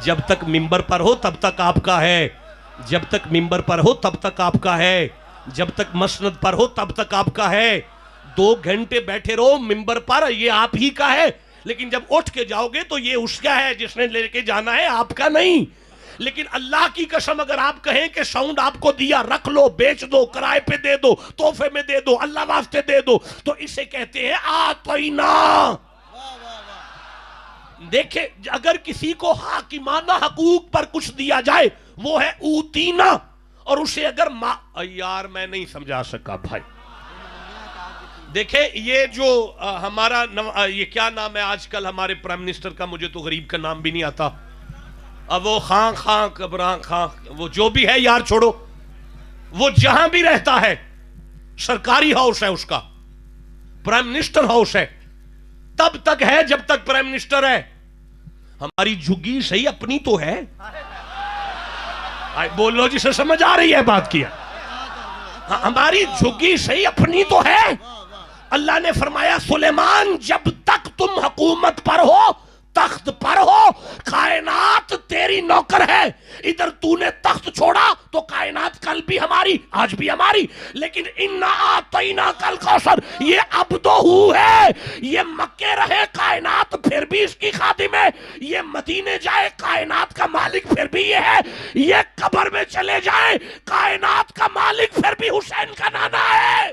جب تک ممبر پر ہو تب تک آپ کا ہے, جب تک ممبر پر ہو تب تک آپ کا ہے, جب تک مسند پر ہو تب تک آپ کا ہے. 2 گھنٹے بیٹھے رہو ممبر پر, یہ آپ ہی کا ہے, لیکن جب اٹھ کے جاؤ گے تو یہ اس کا ہے جس نے لے کے جانا ہے, آپ کا نہیں. لیکن اللہ کی قسم اگر آپ کہیں کہ ساؤنڈ آپ کو دیا, رکھ لو, بیچ دو, کرائے پہ دے دو, تحفے میں دے دو, اللہ واسطے دے دو, تو اسے کہتے ہیں آتینا. دیکھیں اگر کسی کو حاکمانہ حقوق پر کچھ دیا جائے وہ ہے اوتینا, اور اسے اگر یار میں نہیں سمجھا سکا بھائی. دیکھیں یہ جو ہمارا یہ کیا نام ہے آج کل ہمارے پرائم منسٹر کا, مجھے تو غریب کا نام بھی نہیں آتا, اب وہ خان کبران خان, وہ جو بھی ہے یار چھوڑو, وہ جہاں بھی رہتا ہے سرکاری ہاؤس ہے اس کا, پرائم منسٹر ہاؤس ہے, تب تک ہے جب تک پرائم منسٹر ہے. ہماری جھگی صحیح اپنی تو ہے, بولو جسے سمجھ آ رہی ہے بات کیا, ہماری جھگی صحیح اپنی تو ہے. اللہ نے فرمایا سلیمان جب تک تم حکومت پر ہو, تخت پر ہو, کائنات تیری نوکر ہے. ادھر تو نے تخت چھوڑا تو کائنات کل بھی ہماری, آج بھی ہماری. لیکن اِنَّا أَعْطَيْنَاكَ الْكَوْثَرَ یہ عبدہ ہے, یہ مکے رہے کائنات پھر بھی اس کی خادم ہے, یہ مدینے جائے کائنات کا مالک پھر بھی یہ ہے, یہ قبر میں چلے جائے کائنات کا مالک پھر بھی حسین کا نانا ہے.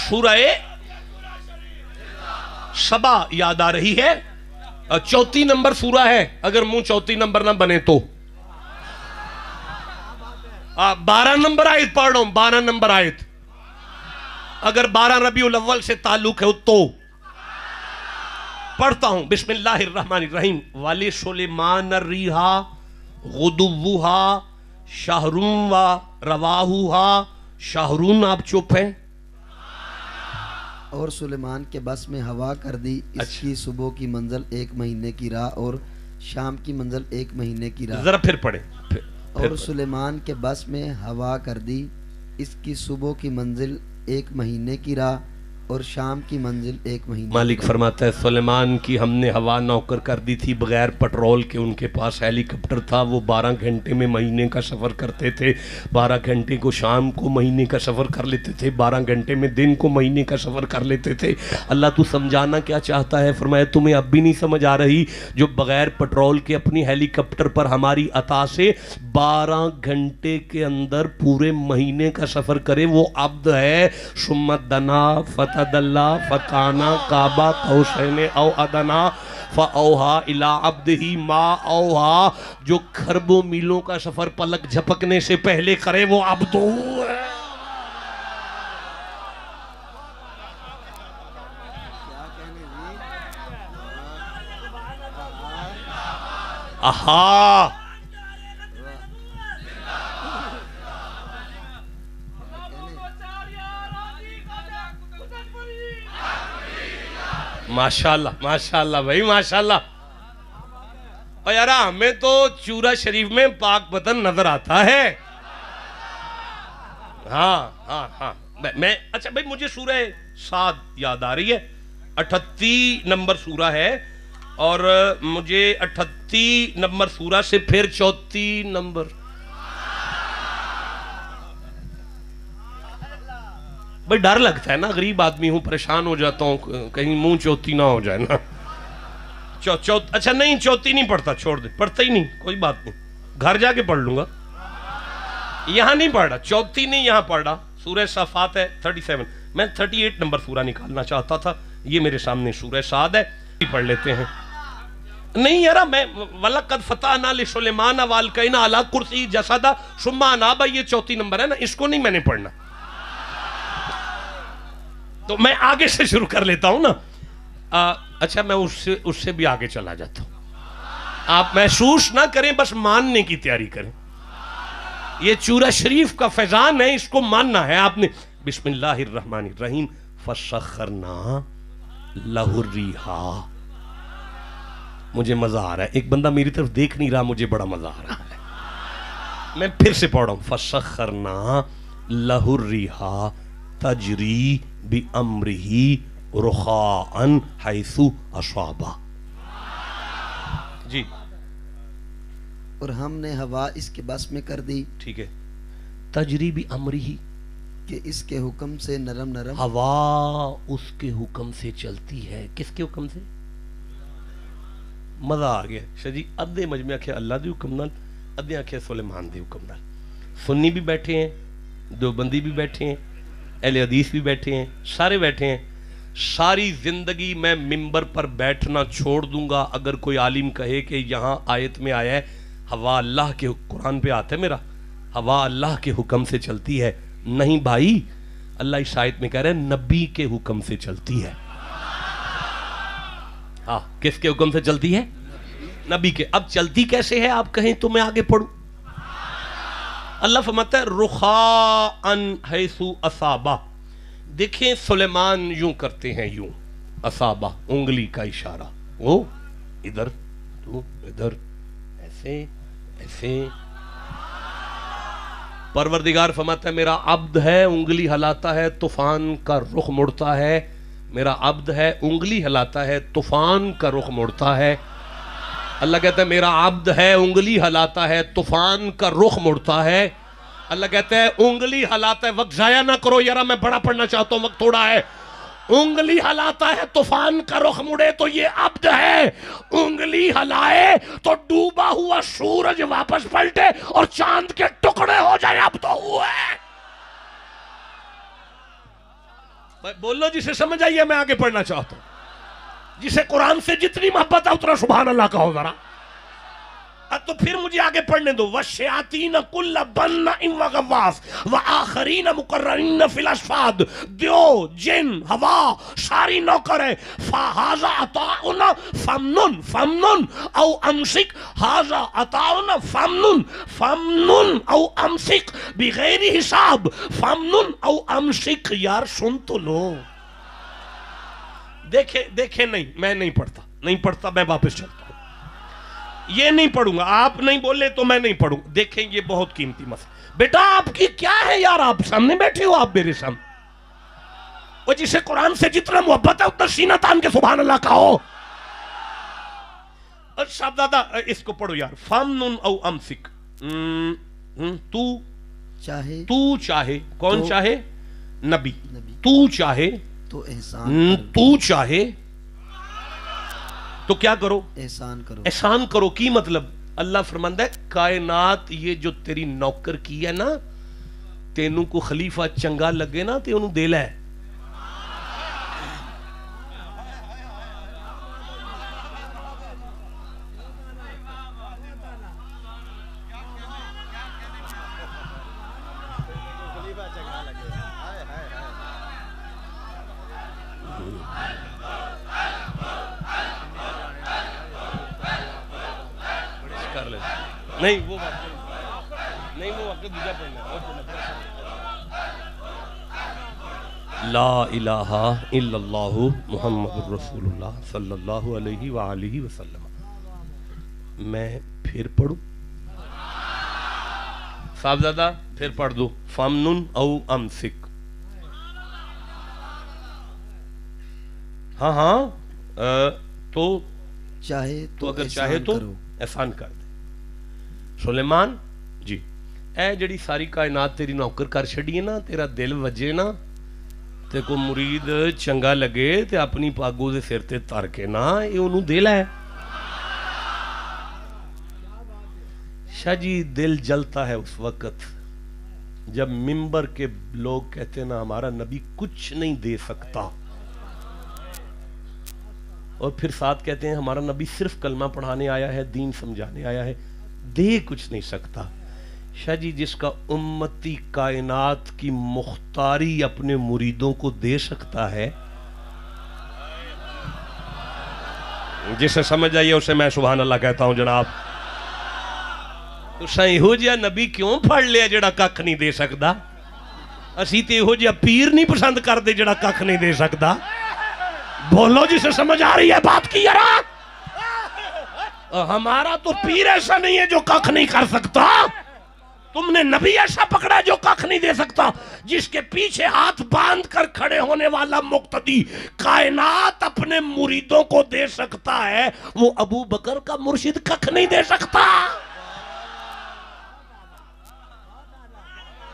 سورہ سبا یاد آ رہی ہے, 34 نمبر سورہ ہے, اگر منہ 34 نمبر نہ بنے تو 12 نمبر آیت پڑھ رہا ہوں, 12 نمبر آیت, اگر 12 ربیع الاول سے تعلق ہے تو پڑھتا ہوں. بسم اللہ الرحمن الرحیم. وَلِسُلَيْمَانَ الرِّيحَ غُدُوُّهَا شَهْرٌ وَرَوَاحُهَا شَهْرٌ. آپ چپ ہیں. اور سلیمان کے بس میں ہوا کر دی, اس کی صبح کی منزل 1 مہینے کی راہ اور شام کی منزل 1 مہینے کی راہ. ذرا پھر پڑھیں. اور سلیمان کے بس میں ہوا کر دی, اس کی صبح کی منزل 1 مہینے کی راہ اور شام کی منزل 1 مہینے. مالک فرماتا ہے سلیمان کی ہم نے ہوا نوکر کر دی تھی, بغیر پٹرول کے ان کے پاس ہیلی کاپٹر تھا, وہ 12 گھنٹے میں مہینے کا سفر کرتے تھے, 12 گھنٹے کو شام کو مہینے کا سفر کر لیتے تھے, 12 گھنٹے میں دن کو مہینے کا سفر کر لیتے تھے. اللہ تو سمجھانا کیا چاہتا ہے؟ فرمایا تمہیں اب بھی نہیں سمجھ آ رہی؟ جو بغیر پٹرول کے اپنی ہیلی کاپٹر پر ہماری عطا سے 12 گھنٹے کے اندر پورے مہینے کا سفر کرے, وہ عبد ہے. سمت دنا فتدلا فکانا کعبہ قوسین او ادنا فاوہا الی عبدہ ما اوہا. جو کھربوں میلوں کا سفر پلک جھپکنے سے پہلے کرے وہ عبد ہے. آہا ماشاءاللہ ماشاءاللہ بھائی ماشاءاللہ. اور یارا ہمیں تو چورا شریف میں پاک پتن نظر آتا ہے. ہاں ہاں ہاں میں اچھا بھائی مجھے سورہ صاد یاد آ رہی ہے، 38 نمبر سورہ ہے، اور مجھے 38 نمبر سورہ سے پھر 34 نمبر، بھائی ڈر لگتا ہے نا، غریب آدمی ہوں، پریشان ہو جاتا ہوں کہیں منہ چوتی نہ ہو جائے نا۔ اچھا نہیں چوتی نہیں پڑھتا، چھوڑ دے، پڑھتا ہی نہیں، کوئی بات نہیں، گھر جا کے پڑھ لوں گا، یہاں نہیں پڑھ رہا، چوتی نہیں یہاں پڑھ رہا۔ سورہ صافات ہے 37، میں 38 نمبر سورہ نکالنا چاہتا تھا، یہ میرے سامنے سورہ صاد ہے، پڑھ لیتے ہیں۔ نہیں یارا میں وَلَقَدْ فَتَحْنَا لِسُلَيْمَانَ وَأَلْقَيْنَا عَلَىٰ كُرْسِيِّهِ جَسَدًا ثُمَّ أَنَابَ، یہ 34 نمبر ہے نا، اس کو نہیں میں نے پڑھنا، تو میں آگے سے شروع کر لیتا ہوں نا۔ اچھا میں اس سے بھی آگے چلا جاتا ہوں، آپ محسوس نہ کریں، بس ماننے کی تیاری کریں، یہ چورہ شریف کا فیضان ہے، اس کو ماننا ہے آپ نے۔ بسم اللہ الرحمن الرحیم، فَسَخَّرْنَا لَهُ الرِّيحَ، مجھے مزہ آ رہا ہے، ایک بندہ میری طرف دیکھ نہیں رہا، مجھے بڑا مزہ آ رہا ہے، میں پھر سے پڑھ رہا ہوں، فَسَخَّرْنَا لَهُ الرِّيحَ تَجْرِي بِأَمْرِهِ رُخَاءً حَيْثُ أَصَابَ۔ جی اور ہم نے ہوا اس کے بس میں کر دی، ٹھیک ہے، تجری بِأَمْرِهِ، کہ اس کے حکم سے نرم نرم، ہوا اس کے حکم سے چلتی ہے، کس کے حکم سے؟ مزہ آ گیا شاہ جی، ادھے مجمع آکھے اللہ دی حکم نال، ادھے آکھے سلیمان دی حکم نال، سنی بھی بیٹھے ہیں، دیوبندی بھی بیٹھے ہیں، اہل حدیث بھی بیٹھے ہیں، سارے بیٹھے ہیں۔ ساری زندگی میں ممبر پر بیٹھنا چھوڑ دوں گا اگر کوئی عالم کہے کہ یہاں آیت میں آیا ہے ہوا اللہ کے، قرآن پہ آتا ہے میرا، ہوا اللہ کے حکم سے چلتی ہے، نہیں بھائی، اللہ اس آیت میں کہہ رہے ہیں نبی کے حکم سے چلتی ہے۔ ہاں کس کے حکم سے چلتی ہے؟ نبی کے۔ اب چلتی کیسے ہے آپ کہیں تو میں آگے پڑھوں۔ اللہ فرماتا ہے رخاءً حیث اصابہ، دیکھیں سلیمان یوں کرتے ہیں، یوں اصابہ انگلی کا اشارہ، وہ ادھر تو ادھر، ایسے ایسے، پروردگار فرماتا ہے میرا عبد ہے، انگلی ہلاتا ہے طوفان کا رخ مڑتا ہے، میرا عبد ہے انگلی ہلاتا ہے طوفان کا رخ مڑتا ہے۔ اللہ کہتا ہے میرا عبد ہے انگلی ہلاتا ہے طوفان کا رخ مڑتا ہے۔ اللہ کہتا ہے انگلی ہلاتا ہے، وقت ضائع نہ کرو یارا، میں بڑا پڑھنا چاہتا ہوں، وقت تھوڑا ہے۔ انگلی ہلاتا ہے طوفان کا رخ مڑے تو یہ عبد ہے، انگلی ہلائے تو ڈوبا ہوا سورج واپس پلٹے اور چاند کے ٹکڑے ہو جائے، اب تو ہوا ہے۔ بولو جسے سمجھ آئیے، میں آگے پڑھنا چاہتا ہوں، جسے قرآن سے جتنی محبت ہے اتنا سبحان اللہ کہو ذرا۔ تو پھر مجھے آگے پڑھنے دو، وَالشَّيَاطِينَ كُلَّ بَنَّاءٍ وَغَوَّاصٍ وَآخَرِينَ مُقَرَّنِينَ فِي الْأَصْفَادِ، دیو جن ہوا ساری نوکر ہے، فَهَذَا عَطَاؤُنَا فَامْنُنْ فَامْنُنْ أَوْ أَمْسِكْ، هَذَا عَطَاؤُنَا فَامْنُنْ فَامْنُنْ أَوْ أَمْسِكْ بِغَيْرِ حساب، فَامْنُنْ أَوْ أَمْسِكْ، یار سن تو لو۔ دیکھیں نہیں، میں نہیں پڑھتا، میں واپس چلتا ہوں، یہ نہیں پڑھوں گا، آپ نہیں بولے تو میں نہیں پڑھوں۔ دیکھیں یہ بہت قیمتی مسئلہ، بیٹا آپ کی کیا ہے یار، آپ سامنے بیٹھے ہو، آپ میرے سامنے، وہ جسے قرآن سے جتنا محبت ہے اتنا سینہ تان کے سبحان اللہ کہو۔ اور صاحبزادہ اس کو پڑھو یار، فَامْنُنْ أَوْ أَمْسِكْ، تو چاہے، کون چاہے؟ نبی، تو چاہے تو احسان تو چاہے تو کیا کرو؟ احسان کرو۔ احسان کرو کی مطلب؟ اللہ فرماندا ہے کائنات یہ جو تیری نوکر کی ہے نا، تینوں کو خلیفہ چنگا لگے نا تے انہوں دے لے۔ نہیں وہ نہیں، وہ وقت دوجا پڑھنا ہے۔ لا الہ الا اللہ محمد رسول اللہ صلی اللہ علیہ وآلہ وسلم۔ میں پھر پڑھوں، صاحبزادہ پھر پڑھ دو، فَامْنُنْ أَوْ أَمْسِكْ، ہاں ہاں تو چاہے تو اگر احسان چاہے تو کرو۔ احسان کر دے۔ سلیمان جی اے جڑی ساری کائنات تیری نوکر کر چھڑی ہے نا، تیرا دل وجے نا تے کو مرید چنگا لگے تے اپنی پاگو دے سر تے تر کے نا یہ انہوں دل ہے۔ شاہ جی دل جلتا ہے اس وقت جب ممبر کے لوگ کہتے ہیں نا ہمارا نبی کچھ نہیں دے سکتا، اور پھر ساتھ کہتے ہیں ہمارا نبی صرف کلمہ پڑھانے آیا ہے، دین سمجھانے آیا ہے، دے کچھ نہیں سکتا۔ شاہ جی جس کا امتی کائنات کی مختاری اپنے مریدوں کو دے سکتا ہے، جسے سمجھ آئیے اسے میں سبحان اللہ کہتا ہوں جناب۔ تو سائیں ہو جیا نبی کیوں پڑھ لیا جڑا ککھ نہیں دے سکتا؟ اسی تے ہو جیا پیر نہیں پسند کر دے جڑا ککھ نہیں دے سکتا۔ بولو جسے سمجھ آ رہی ہے بات کی یارا۔ ہمارا تو پیر ایسا نہیں ہے جو ککھ نہیں کر سکتا، تم نے نبی ایسا پکڑا جو ککھ نہیں دے سکتا، جس کے پیچھے ہاتھ باندھ کر کھڑے ہونے والا مقتدی کائنات اپنے مریدوں کو دے سکتا ہے، وہ ابو بکر کا مرشد ککھ نہیں دے سکتا۔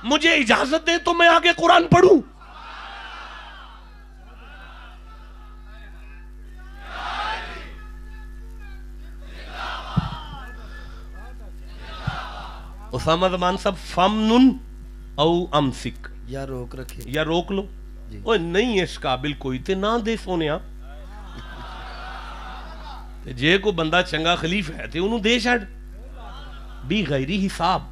مجھے اجازت دے تو میں آگے قرآن پڑھوں۔ اسامہ زمان صاحب فمنن او امسک، یا روک رکھے یا روک لو۔ اوہ نہیں ہے اس قابل کوئی تے نہ دے سونیا، جے کو بندہ چنگا خلیف ہے تے انہوں دے چھڑ بھی غیری حساب۔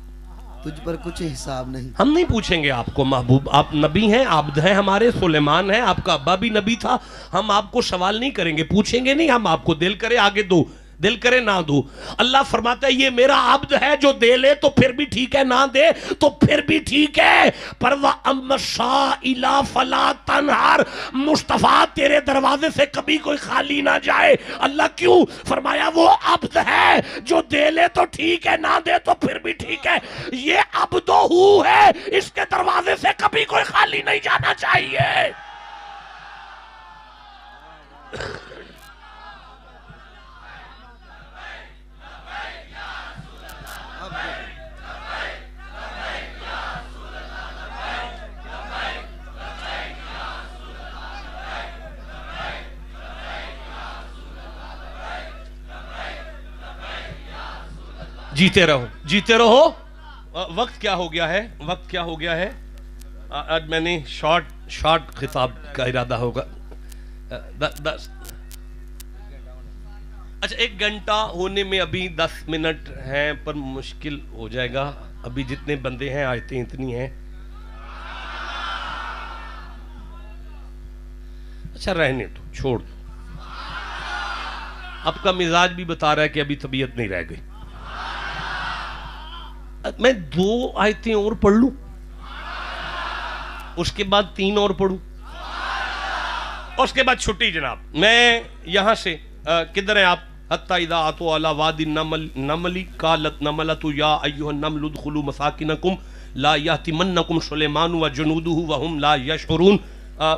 تجھ پر کچھ حساب نہیں۔ ہم نہیں پوچھیں گے آپ کو محبوب، آپ نبی ہیں، عبد ہیں ہمارے، سلیمان ہیں، آپ کا ابا بھی نبی تھا، ہم آپ کو سوال نہیں کریں گے، پوچھیں گے نہیں، ہم آپ کو دل کرے آگے دو، دل کرے نہ دو۔ اللہ فرماتا ہے یہ میرا عبد ہے، جو دے لے تو پھر بھی ٹھیک ہے، نہ دے تو پھر بھی ٹھیک ہے۔ پر وَأَمَّا السَّائِلَ فَلَا تَنْهَرْ، مصطفیٰ تیرے دروازے سے کبھی کوئی خالی نہ جائے۔ اللہ کیوں؟ فرمایا وہ عبد ہے، جو دے لے تو ٹھیک ہے، نہ دے تو پھر بھی ٹھیک ہے۔ یہ عبدو ہو ہے، اس کے دروازے سے کبھی کوئی خالی نہیں جانا چاہیے۔ جیتے رہو، جیتے رہو۔ وقت کیا ہو گیا ہے؟ وقت کیا ہو گیا ہے؟ آج میں نے شارٹ خطاب کا ارادہ ہوگا۔ اچھا 1 گھنٹہ ہونے میں ابھی 10 منٹ ہیں، پر مشکل ہو جائے گا، ابھی جتنے بندے ہیں آیتیں اتنی ہیں۔ اچھا رہنے دو، چھوڑ دو، اب کا مزاج بھی بتا رہا ہے کہ ابھی طبیعت نہیں رہ گئی۔ میں 2 آیتیں اور پڑھ لوں، اس کے بعد 3 اور پڑھوں، اس کے بعد چھٹی جناب۔ میں یہاں سے کدھر ہیں آپ؟ حتی اذا اتوا علی وادی النمل قالت نملۃ یا ایھا النمل ادخلوا مساکنکم لا یحطمنکم سلیمان وجنودہ وهم لا یشعرون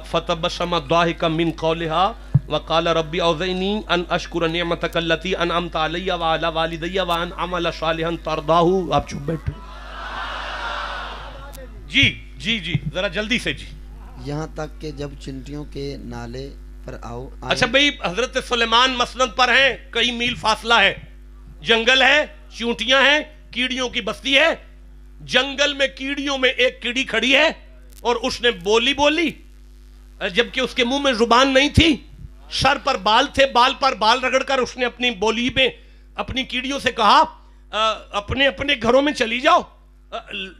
فتبسم ضاحکا من قولها وقال ربی اوزعنی ان اشکر نعمتک التی انعمت علی وعلی والدی وان اعمل صالحا ترضاہ۔ آپ چپ بیٹھو جی جی جی ذرا جلدی سے جی۔ یہاں تک کہ جب چنٹیوں کے نالے پر آؤ۔ اچھا بھئی حضرت سلیمان مسند پر ہیں، کئی میل فاصلہ ہے، جنگل ہے، چونٹیاں ہیں، کیڑیوں کی بستی ہے، جنگل میں کیڑیوں میں ایک کیڑی کھڑی ہے اور اس نے بولی جبکہ اس کے منہ میں زبان نہیں تھی، سر پر بال تھے، بال پر بال رگڑ کر اس نے اپنی بولی میں اپنی کیڑیوں سے کہا اپنے اپنے گھروں میں چلی جاؤ،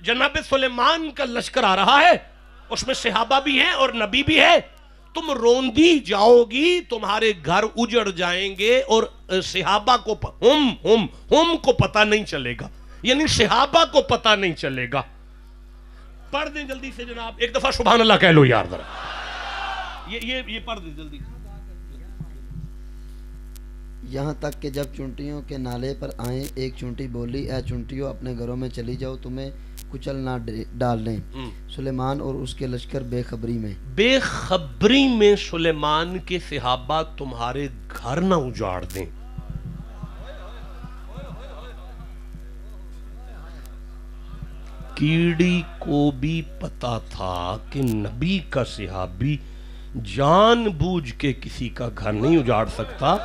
جناب سلیمان کا لشکر آ رہا ہے، اس میں صحابہ بھی ہیں اور نبی بھی ہے، تم روندی جاؤ گی، تمہارے گھر اجڑ جائیں گے اور صحابہ کو ہم کو پتہ نہیں چلے گا، یعنی صحابہ کو پتہ نہیں چلے گا۔ پڑھ دیں جلدی سے جناب، ایک دفعہ سبحان اللہ کہہ لو یار ذرا، یہ پڑھ دیں جلدی۔ یہاں تک کہ جب چونٹیوں کے نالے پر آئیں، ایک چونٹی بولی اے چونٹیوں اپنے گھروں میں چلی جاؤ، تمہیں کچل نہ ڈالیں۔ سلیمان اور اس کے لشکر بے خبری میں، بے خبری میں سلیمان کے صحابہ تمہارے گھر نہ اجاڑ دیں۔ کیڑی کو بھی پتا تھا کہ نبی کا صحابی جان بوجھ کے کسی کا گھر نہیں اجاڑ سکتا،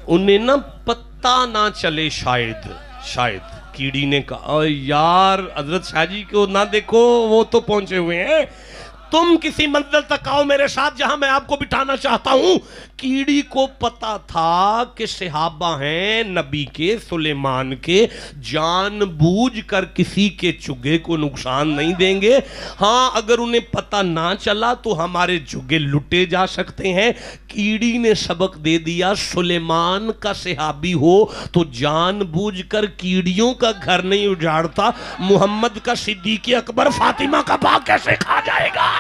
انہیں نہ پتہ نہ چلے، شاید کیڑی نے کہا یار حضرت شاہ جی کو نہ دیکھو، وہ تو پہنچے ہوئے ہیں، تم کسی منزل تک آؤ میرے ساتھ جہاں میں آپ کو بٹھانا چاہتا ہوں۔ کیڑی کو پتا تھا کہ صحابہ ہیں نبی کے، سلیمان کے، جان بوجھ کر کسی کے چگے کو نقصان نہیں دیں گے۔ ہاں اگر انہیں پتا نہ چلا تو ہمارے چگے لٹے جا سکتے ہیں۔ کیڑی نے سبق دے دیا، سلیمان کا صحابی ہو تو جان بوجھ کر کیڑیوں کا گھر نہیں اجاڑتا، محمد کا صدیق اکبر فاطمہ کا باغ کیسے کھا جائے گا؟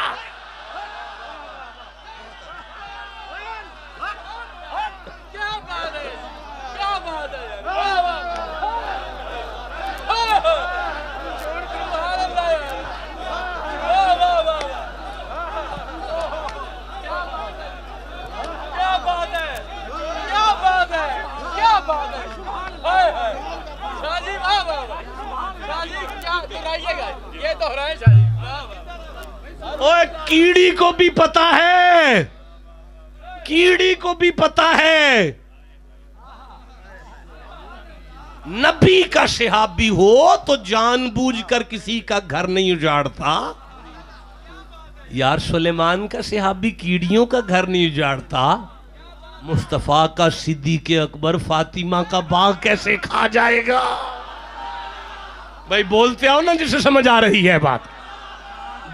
اوہ کیڑی کو بھی پتا ہے، کیڑی کو بھی پتا ہے نبی کا صحابی ہو تو جان بوجھ کر کسی کا گھر نہیں اجاڑتا۔ یار سلیمان کا صحابی کیڑیوں کا گھر نہیں اجاڑتا، مصطفیٰ کا صدیق اکبر فاطمہ کا باغ کیسے کھا جائے گا؟ بھائی بولتے آؤ نا جسے سمجھ آ رہی ہے بات،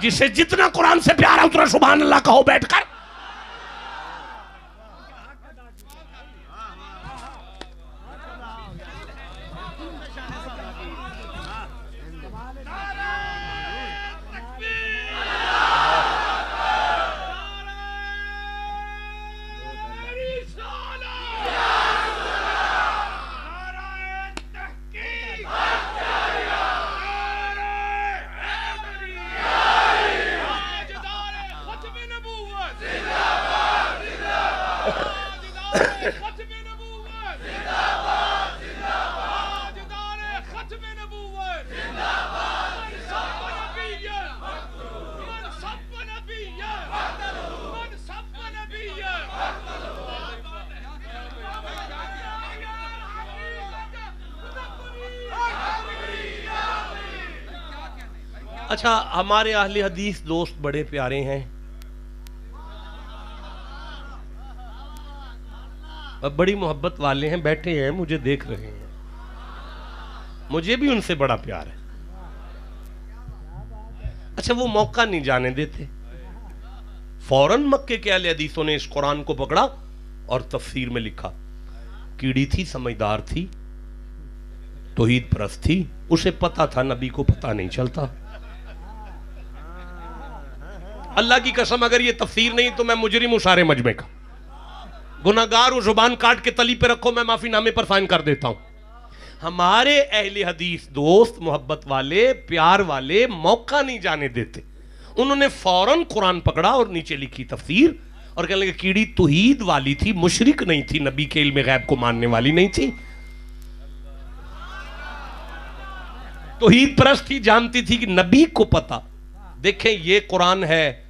جسے جتنا قرآن سے پیارا اتنا سبحان اللہ کہو بیٹھ کر۔ اچھا ہمارے اہل حدیث دوست بڑے پیارے ہیں، بڑی محبت والے ہیں، بیٹھے ہیں مجھے دیکھ رہے ہیں، مجھے بھی ان سے بڑا پیار ہے۔ اچھا وہ موقع نہیں جانے دیتے، فوراً مکے کے اہل حدیثوں نے اس قرآن کو پکڑا اور تفسیر میں لکھا۔ کیڑی تھی، سمجھدار تھی، توحید پرست تھی، اسے پتا تھا نبی کو پتا نہیں چلتا۔ اللہ کی قسم اگر یہ تفسیر نہیں تو میں مجرم ہوں سارے مجمع کا، گناہگار ہوں، زبان کاٹ کے تلی پہ رکھو میں معافی نامے پر سائن کر دیتا ہوں۔ ہمارے اہل حدیث دوست محبت والے پیار والے موقع نہیں جانے دیتے، انہوں نے فوراً قرآن پکڑا اور نیچے لکھی تفسیر اور کہنے لگے کیڑی توحید والی تھی، مشرک نہیں تھی، نبی کے علم غیب کو ماننے والی نہیں تھی، توحید پرست تھی، جانتی تھی کہ نبی کو پتا۔ دیکھیں یہ قرآن ہے،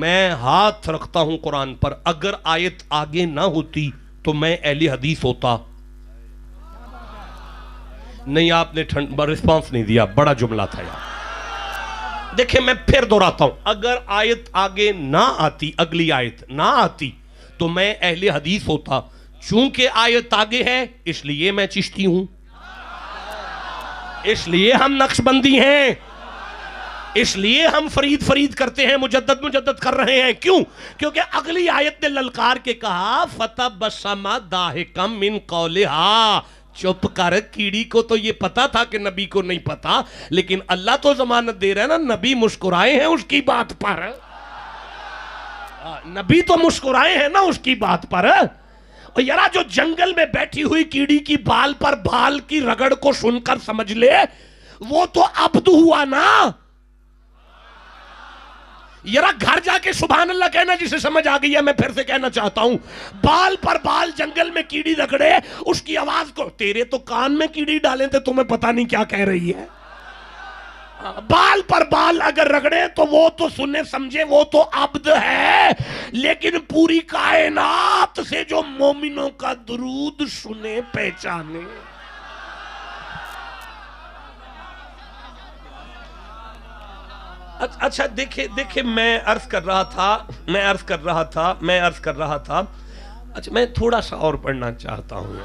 میں ہاتھ رکھتا ہوں قرآن پر، اگر آیت آگے نہ ہوتی تو میں اہل حدیث ہوتا۔ نہیں آپ نے رسپانس نہیں دیا، بڑا جملہ تھا یار۔ دیکھیں میں پھر دہراتا ہوں، اگر آیت آگے نہ آتی، اگلی آیت نہ آتی تو میں اہل حدیث ہوتا، چونکہ آیت آگے ہے اس لیے میں چشتی ہوں، اس لیے ہم نقش بندی ہیں، اس لیے ہم فرید کرتے ہیں، مجدد کر رہے ہیں۔ کیوں؟ کیونکہ اگلی آیت نے للکار کے کہا فَتَبَسَّمَ ضَاحِكًا مِّن قَوْلِهَا، چپ کر، کیڑی کو تو یہ پتا تھا کہ نبی کو نہیں پتا، لیکن اللہ تو ضمانت دے رہا ہے نا، نبی مسکرائے ہیں اس کی بات پر، نبی تو مسکرائے ہیں نا اس کی بات پر۔ اور یارا جو جنگل میں بیٹھی ہوئی کیڑی کی بال پر بال کی رگڑ کو سن کر سمجھ لے وہ تو عبد ہوا نا. یارا گھر جا کے سبحان اللہ کہنا جسے سمجھ آ گئی ہے. میں پھر سے کہنا چاہتا ہوں, بال پر بال جنگل میں کیڑی رگڑے, اس کی آواز کو, تیرے تو کان میں کیڑی ڈالیں تھے تمہیں پتہ نہیں کیا کہہ رہی ہے. بال پر بال اگر رگڑے تو وہ تو سنے سمجھے وہ تو عبد ہے, لیکن پوری کائنات سے جو مومنوں کا درود سنے پہچانے. اچھا دیکھیں میں عرض کر رہا تھا اچھا میں تھوڑا سا اور پڑھنا چاہتا ہوں.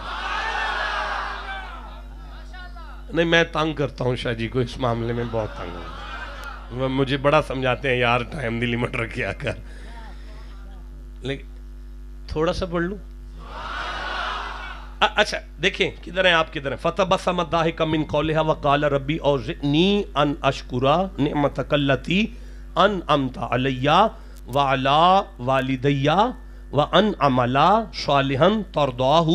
نہیں میں تنگ کرتا ہوں شاہ جی کو اس معاملے میں, بہت تنگ ہوں. مجھے بڑا سمجھاتے ہیں یار ٹائم دی لیمٹ رکھیا کر, لیکن تھوڑا سا پڑھ لوں. اچھا دیکھیں کدھر ہیں آپ, کدھر ہیں. فَتَبَسَّمَ ضَاحِكًا مِّن قَوْلِهَا وَقَالَ رَبِّ أَوْزِعْنِي أَنْ أَشْكُرَ نِعْمَتَكَ الَّتِي أَنْعَمْتَ عَلَيَّ وَعَلَىٰ وَالِدَيَّ وَأَنْ أَعْمَلَ صَالِحًا تَرْضَاهُ.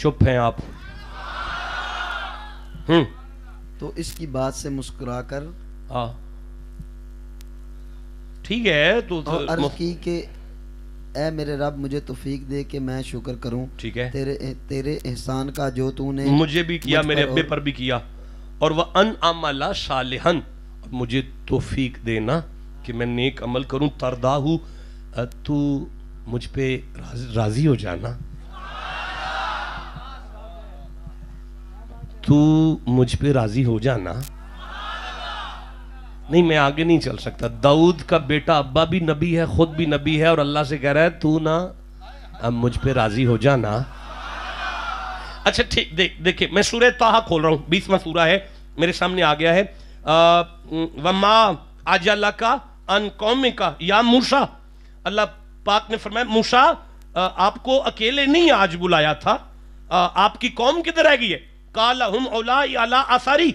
چپ ہیں آپ. تو اس کی بات سے مسکرا کر ٹھیک ہے تو عرض کی کہ اے میرے رب مجھے توفیق دے کہ میں شکر کروں. ٹھیک ہے, تیرے احسان کا جو تو نے مجھے بھی کیا, میرے ابے پر بھی کیا, اور وَأَنْ عَمَلَ صَالِحًا, مجھے توفیق دینا کہ میں نیک عمل کروں. ترداہو, تو مجھ پہ راضی ہو جانا, تو مجھ پہ راضی ہو جانا. نہیں میں آگے نہیں چل سکتا. داؤد کا بیٹا ابا بھی نبی ہے, خود بھی نبی ہے, اور اللہ سے کہہ رہا ہے تو نا اب مجھ پہ راضی ہو جانا. اچھا ٹھیک, دیکھیں میں سورہ طٰہٰ کھول رہا ہوں, 20واں سورہ ہے میرے سامنے آ گیا ہے. وَمَا أَجَلَكَ عَنْ قَوْمِكَ يَا مُوسَىٰ, اللہ پاک نے فرمایا موسیٰ آپ کو اکیلے نہیں آج بلایا تھا, آپ کی قوم کدھر رہ گئی ہے. قَالَ هُمْ أُولَٰئِكَ عَلَىٰ آثَارِي,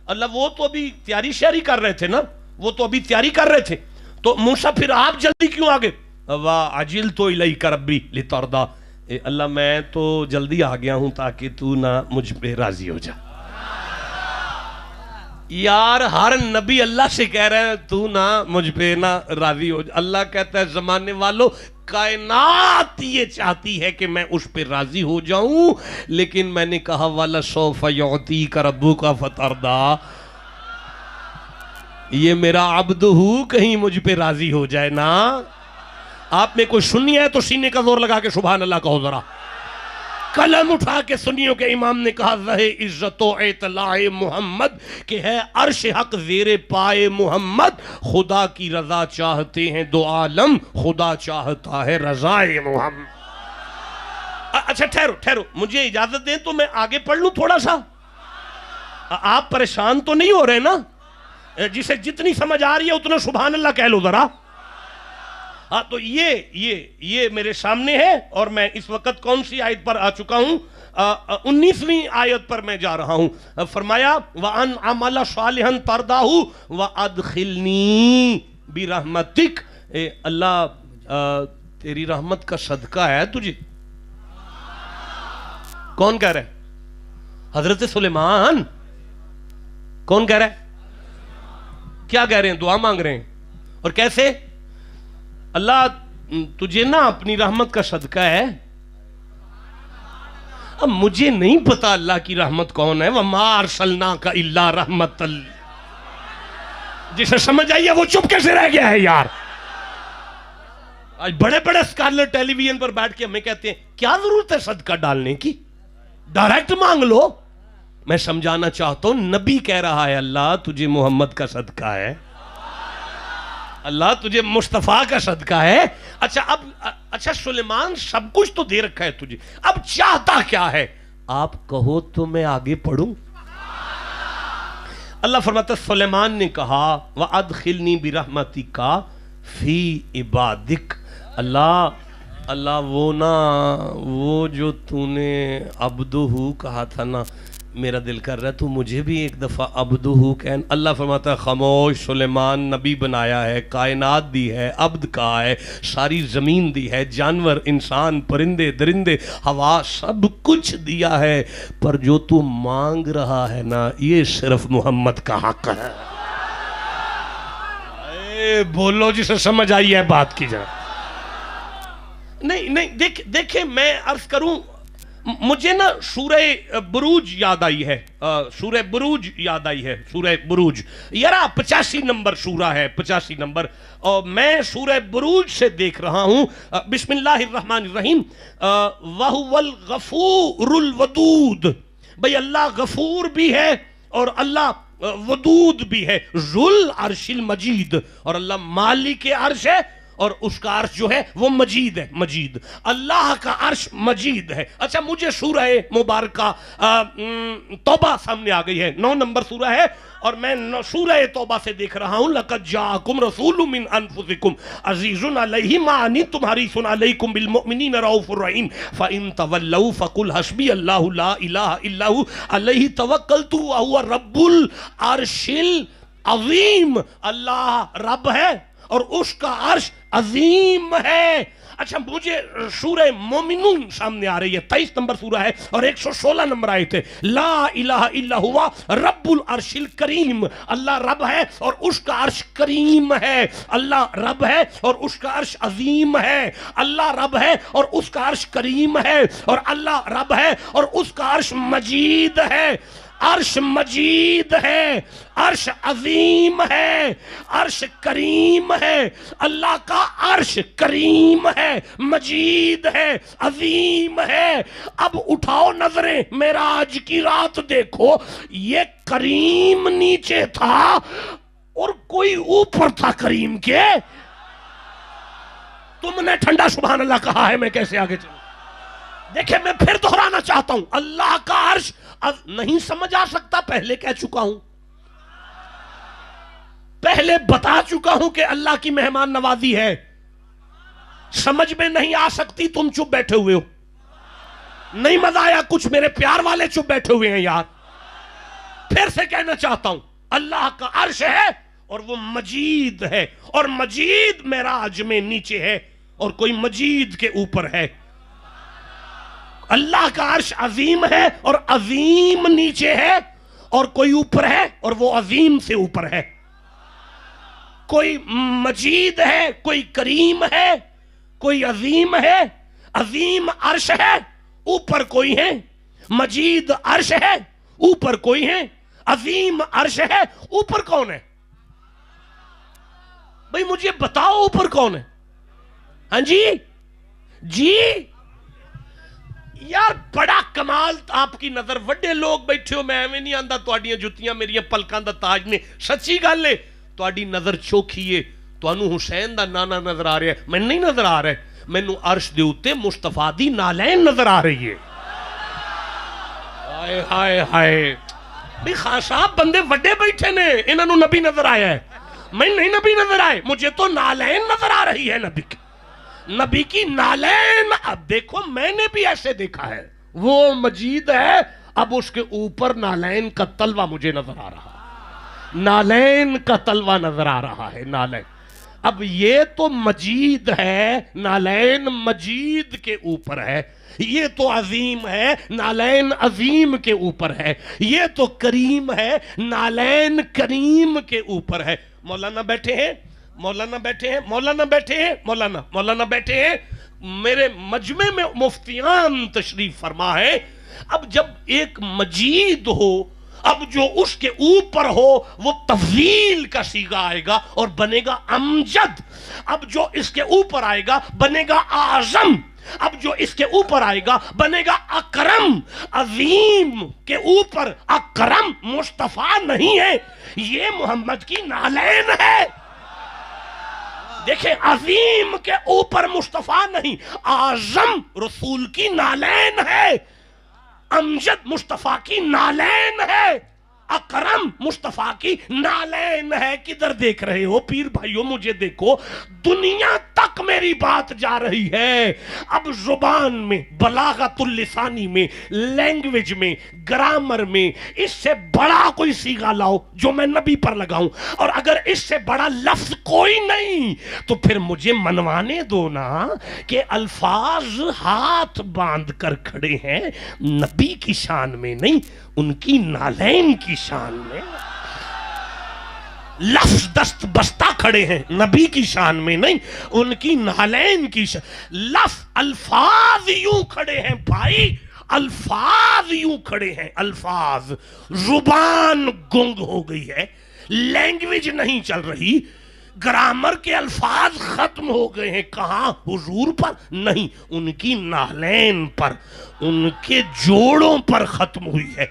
اللہ وہ تو ابھی تیاری شیاری کر رہے تھے نا, وہ تو ابھی تیاری کر رہے تھے, تو موسیٰ پھر آپ جلدی کیوں آگے. وَعَجِلْتُ إِلَيْكَ رَبِّي لِتَرْضَىٰ, اللہ میں تو جلدی آ گیا ہوں تاکہ تو نہ مجھ پہ راضی ہو جا. یار ہر نبی اللہ سے کہہ رہے ہیں تو نہ مجھ پہ نہ راضی ہو جا. اللہ کہتا ہے زمانے والوں کائنات یہ چاہتی ہے کہ میں اس پہ راضی ہو جاؤں, لیکن میں نے کہا وَلَسَوْفَ يُعْطِيكَ رَبُّكَ فَتَرْضَىٰ, یہ میرا عبد ہوں کہیں مجھ پہ راضی ہو جائے نا. آپ میں کوئی سنی ہے تو سینے کا زور لگا کے سبحان اللہ کہو ذرا. قلم اٹھا کے سنیوں کے امام نے کہا زہ عزت و اطلاع محمد کہ ہے عرش حق زیر پائے محمد, خدا کی رضا چاہتے ہیں دو عالم, خدا چاہتا ہے رضائے محمد. اچھا ٹھہرو, مجھے اجازت دیں تو میں آگے پڑھ لوں تھوڑا سا. آپ پریشان تو نہیں ہو رہے نا, جسے جتنی سمجھ آ رہی ہے اتنا سبحان اللہ کہہ لو ذرا. تو یہ میرے سامنے ہے, اور میں اس وقت کون سی آیت پر آ چکا ہوں, 19ویں آیت پر میں جا رہا ہوں. فرمایا وَأَنْ عَمَلَ صَالِحًا تَرْضَاهُ وَأَدْخِلْنِي بِرَحْمَتِكَ, اے اللہ تیری رحمت کا صدقہ ہے تجھے. کون کہہ رہا ہے؟ حضرت سلیمان. کون کہہ رہا ہے؟ کیا کہہ رہے ہیں؟ دعا مانگ رہے ہیں. اور کیسے؟ اللہ تجھے نا اپنی رحمت کا صدقہ ہے. اب مجھے نہیں پتا اللہ کی رحمت کون ہے. وَمَا أَرْسَلْنَاكَ إِلَّا رَحْمَةً, جسے سمجھ آئی ہے وہ چپ کیسے رہ گیا ہے یار. آج بڑے بڑے اسکالر ٹیلی ویژن پر بیٹھ کے ہمیں کہتے ہیں کیا ضرورت ہے صدقہ ڈالنے کی, ڈائریکٹ مانگ لو. میں سمجھانا چاہتا ہوں نبی کہہ رہا ہے اللہ تجھے محمد کا صدقہ ہے, اللہ تجھے مصطفیٰ کا صدقہ ہے. اچھا سلیمان سب کچھ تو دے رکھا ہے تجھے, اب چاہتا کیا ہے؟ آپ کہو تو میں آگے پڑھوں. اللہ فرماتا ہے سلیمان نے کہا وَأَدْخِلْنِي بِرَحْمَتِكَ فِي عِبَادِكَ, اللہ وہ جو تو نے عبدہ کہا تھا نا, میرا دل کر رہا ہے تو مجھے بھی ایک دفعہ عبدہ کہن. اللہ فرماتا ہے خاموش، سلیمان نبی بنایا ہے، کائنات دی ہے، عبد کہا ہے، ساری زمین دی ہے، جانور، انسان، پرندے، درندے، ہوا، سب کچھ دیا ہے، پر جو تو مانگ رہا ہے نا یہ صرف محمد کا حق ہے. اے بولو جسے سمجھ آئی ہے بات کی جائے. نہیں دیکھیں میں عرض کروں، مجھے نا سورہ بروج یاد آئی ہے، سورہ بروج یاد آئی ہے، سورہ بروج یارا 85 نمبر سورہ ہے، 85 نمبر. اور میں سورہ بروج سے دیکھ رہا ہوں. بسم اللہ الرحمن الرحیم. وَهُوَ الْغَفُورُ الْوَدُودُ. بھئی اللہ غفور بھی ہے اور اللہ ودود بھی ہے. ذُوالْ عَرْشِ الْمَجِيدُ، اور اللہ مالک عرش ہے اور اس کا عرش جو ہے وہ مجید ہے. مجید، اللہ کا عرش مجید ہے. اچھا مجھے سورہ مبارکہ توبہ سامنے آ گئی ہے، 9 نمبر سورہ ہے، اور میں سورہ توبہ سے دیکھ رہا ہوں. لَقَدْ جَاءَكُمْ رَسُولٌ مِّنْ أَنفُسِكُمْ عَزِيزٌ عَلَيْهِ مَا عَنِتُّمْ حَرِيصٌ عَلَيْكُمْ بِالْمُؤْمِنِينَ رَءُوفٌ رَحِيمٌ فَإِن تَوَلَّوْا فَقُلْ حَسْبِيَ اللَّهُ لَا إِلَٰهَ إِلَّا هُوَ عَلَيْهِ تَوَكَّلْتُ وَهُوَ رَبُّ الْعَرْشِ الْعَظِيمِ. اللہ رب ہے اور اس کا عرش عظیم ہے. اچھا مجھے سورہ مومنون سامنے آ رہی ہے، 23 نمبر سورہ ہے اور 116 نمبر آیت ہے. لا الہ الا ہوا رب العرش الکریم. اللہ رب ہے اور اس کا عرش کریم ہے. اللہ رب ہے اور اس کا عرش عظیم ہے. اللہ رب ہے اور اس کا عرش کریم ہے. اور اللہ رب ہے اور اس کا عرش مجید ہے. عرش مجید ہے، عرش عظیم ہے، عرش کریم ہے. اللہ کا عرش کریم ہے، مجید ہے، عظیم ہے. اب اٹھاؤ نظریں، معراج کی رات دیکھو، یہ کریم نیچے تھا اور کوئی اوپر تھا کریم کے. تم نے ٹھنڈا سبحان اللہ کہا ہے، میں کیسے آگے چلوں؟ دیکھیں میں پھر دہرانا چاہتا ہوں، اللہ کا عرش نہیں سمجھ آ سکتا، پہلے کہہ چکا ہوں، پہلے بتا چکا ہوں کہ اللہ کی مہمان نوازی ہے. سمجھ میں نہیں آ سکتی، تم چپ بیٹھے ہوئے ہو. نہیں مزہ آیا کچھ، میرے پیار والے چپ بیٹھے ہوئے ہیں یار. پھر سے کہنا چاہتا ہوں، اللہ کا عرش ہے اور وہ مجید ہے، اور مجید معراج میں نیچے ہے اور کوئی مجید کے اوپر ہے. اللہ کا عرش عظیم ہے اور عظیم نیچے ہے اور کوئی اوپر ہے اور وہ عظیم سے اوپر ہے. کوئی مجید ہے، کوئی کریم ہے، کوئی عظیم ہے. عظیم عرش ہے، اوپر کوئی ہے. مجید عرش ہے، اوپر کوئی ہے. عظیم عرش ہے، اوپر کون ہے؟ بھئی مجھے بتاؤ اوپر کون ہے؟ ہاں جی یار بڑا کمال. آپ کی نظر وڈے لوگ بیٹھے ہو، میں ایویں نہیں آندا تواڈیاں جتیاں میریاں پلکاں دا تاج نے. سچی گل ہے، تواڈی نظر چوکھی ہے. تانوں حسین دا نانا نظر آ رہا ہے، میں نہیں نظر آ رہا ہے. مینوں عرش دے اوتے مصطفیٰ دی نالین نظر آ رہی ہے. ہائے ہائے ہائے بھئی خان صاحب بندے وڈے بیٹھے نے، انہاں نوں نبی نظر آیا ہے، میں نہیں نبی نظر آئے. مجھے تو نالین نظر آ رہی ہے نبی کی نالین. اب دیکھو میں نے بھی ایسے دیکھا ہے، وہ مجید ہے، اب اس کے اوپر نالین کا تلوہ مجھے نظر آ رہا ہے. نالین کا تلوہ نظر آ رہا ہے. نالین اب یہ تو مجید ہے، نالین مجید کے اوپر ہے. یہ تو عظیم ہے، نالین عظیم کے اوپر ہے. یہ تو کریم ہے، نالین کریم کے اوپر ہے. مولانا بیٹھے ہیں، مولانا بیٹھے ہیں، مولانا بیٹھے ہیں، مولانا بیٹھے ہیں. میرے مجمع میں مفتیان تشریف فرما ہے. اب جب ایک مجید ہو، اب جو اس کے اوپر ہو وہ تفضیل کا صیغہ آئے گا اور بنے گا امجد. اب جو اس کے اوپر آئے گا بنے گا اعظم. اب جو اس کے اوپر آئے گا بنے گا اکرم. عظیم کے اوپر اکرم مصطفیٰ نہیں ہے، یہ محمد کی نالین ہے. دیکھیں عظیم کے اوپر مصطفیٰ نہیں، اعظم رسول کی نالین ہے، امجد مصطفیٰ کی نالین ہے. اکرم مصطفیٰ کی نالین ہے. کدھر دیکھ رہے ہو پیر بھائیوں؟ مجھے دیکھو، دنیا تک میری بات جا رہی ہے. اب زبان میں، بلاغت اللسانی میں، لینگویج میں، گرامر میں اس سے بڑا کوئی صیغہ لاؤ جو میں نبی پر لگاؤں، اور اگر اس سے بڑا لفظ کوئی نہیں تو پھر مجھے منوانے دو نا کہ الفاظ ہاتھ باندھ کر کھڑے ہیں نبی کی شان میں نہیں، ان کی نالین کی شان میں. لفظ دست بستہ کھڑے ہیں نبی کی شان میں نہیں، ان کی نالین کی شان. الفاظ یوں کھڑے ہیں بھائی، الفاظ یوں کھڑے ہیں، الفاظ. زبان گنگ ہو گئی ہے، لینگویج نہیں چل رہی، گرامر کے الفاظ ختم ہو گئے ہیں. کہاں؟ حضور پر نہیں، ان کی نالین پر، ان کے جوڑوں پر ختم ہوئی ہے.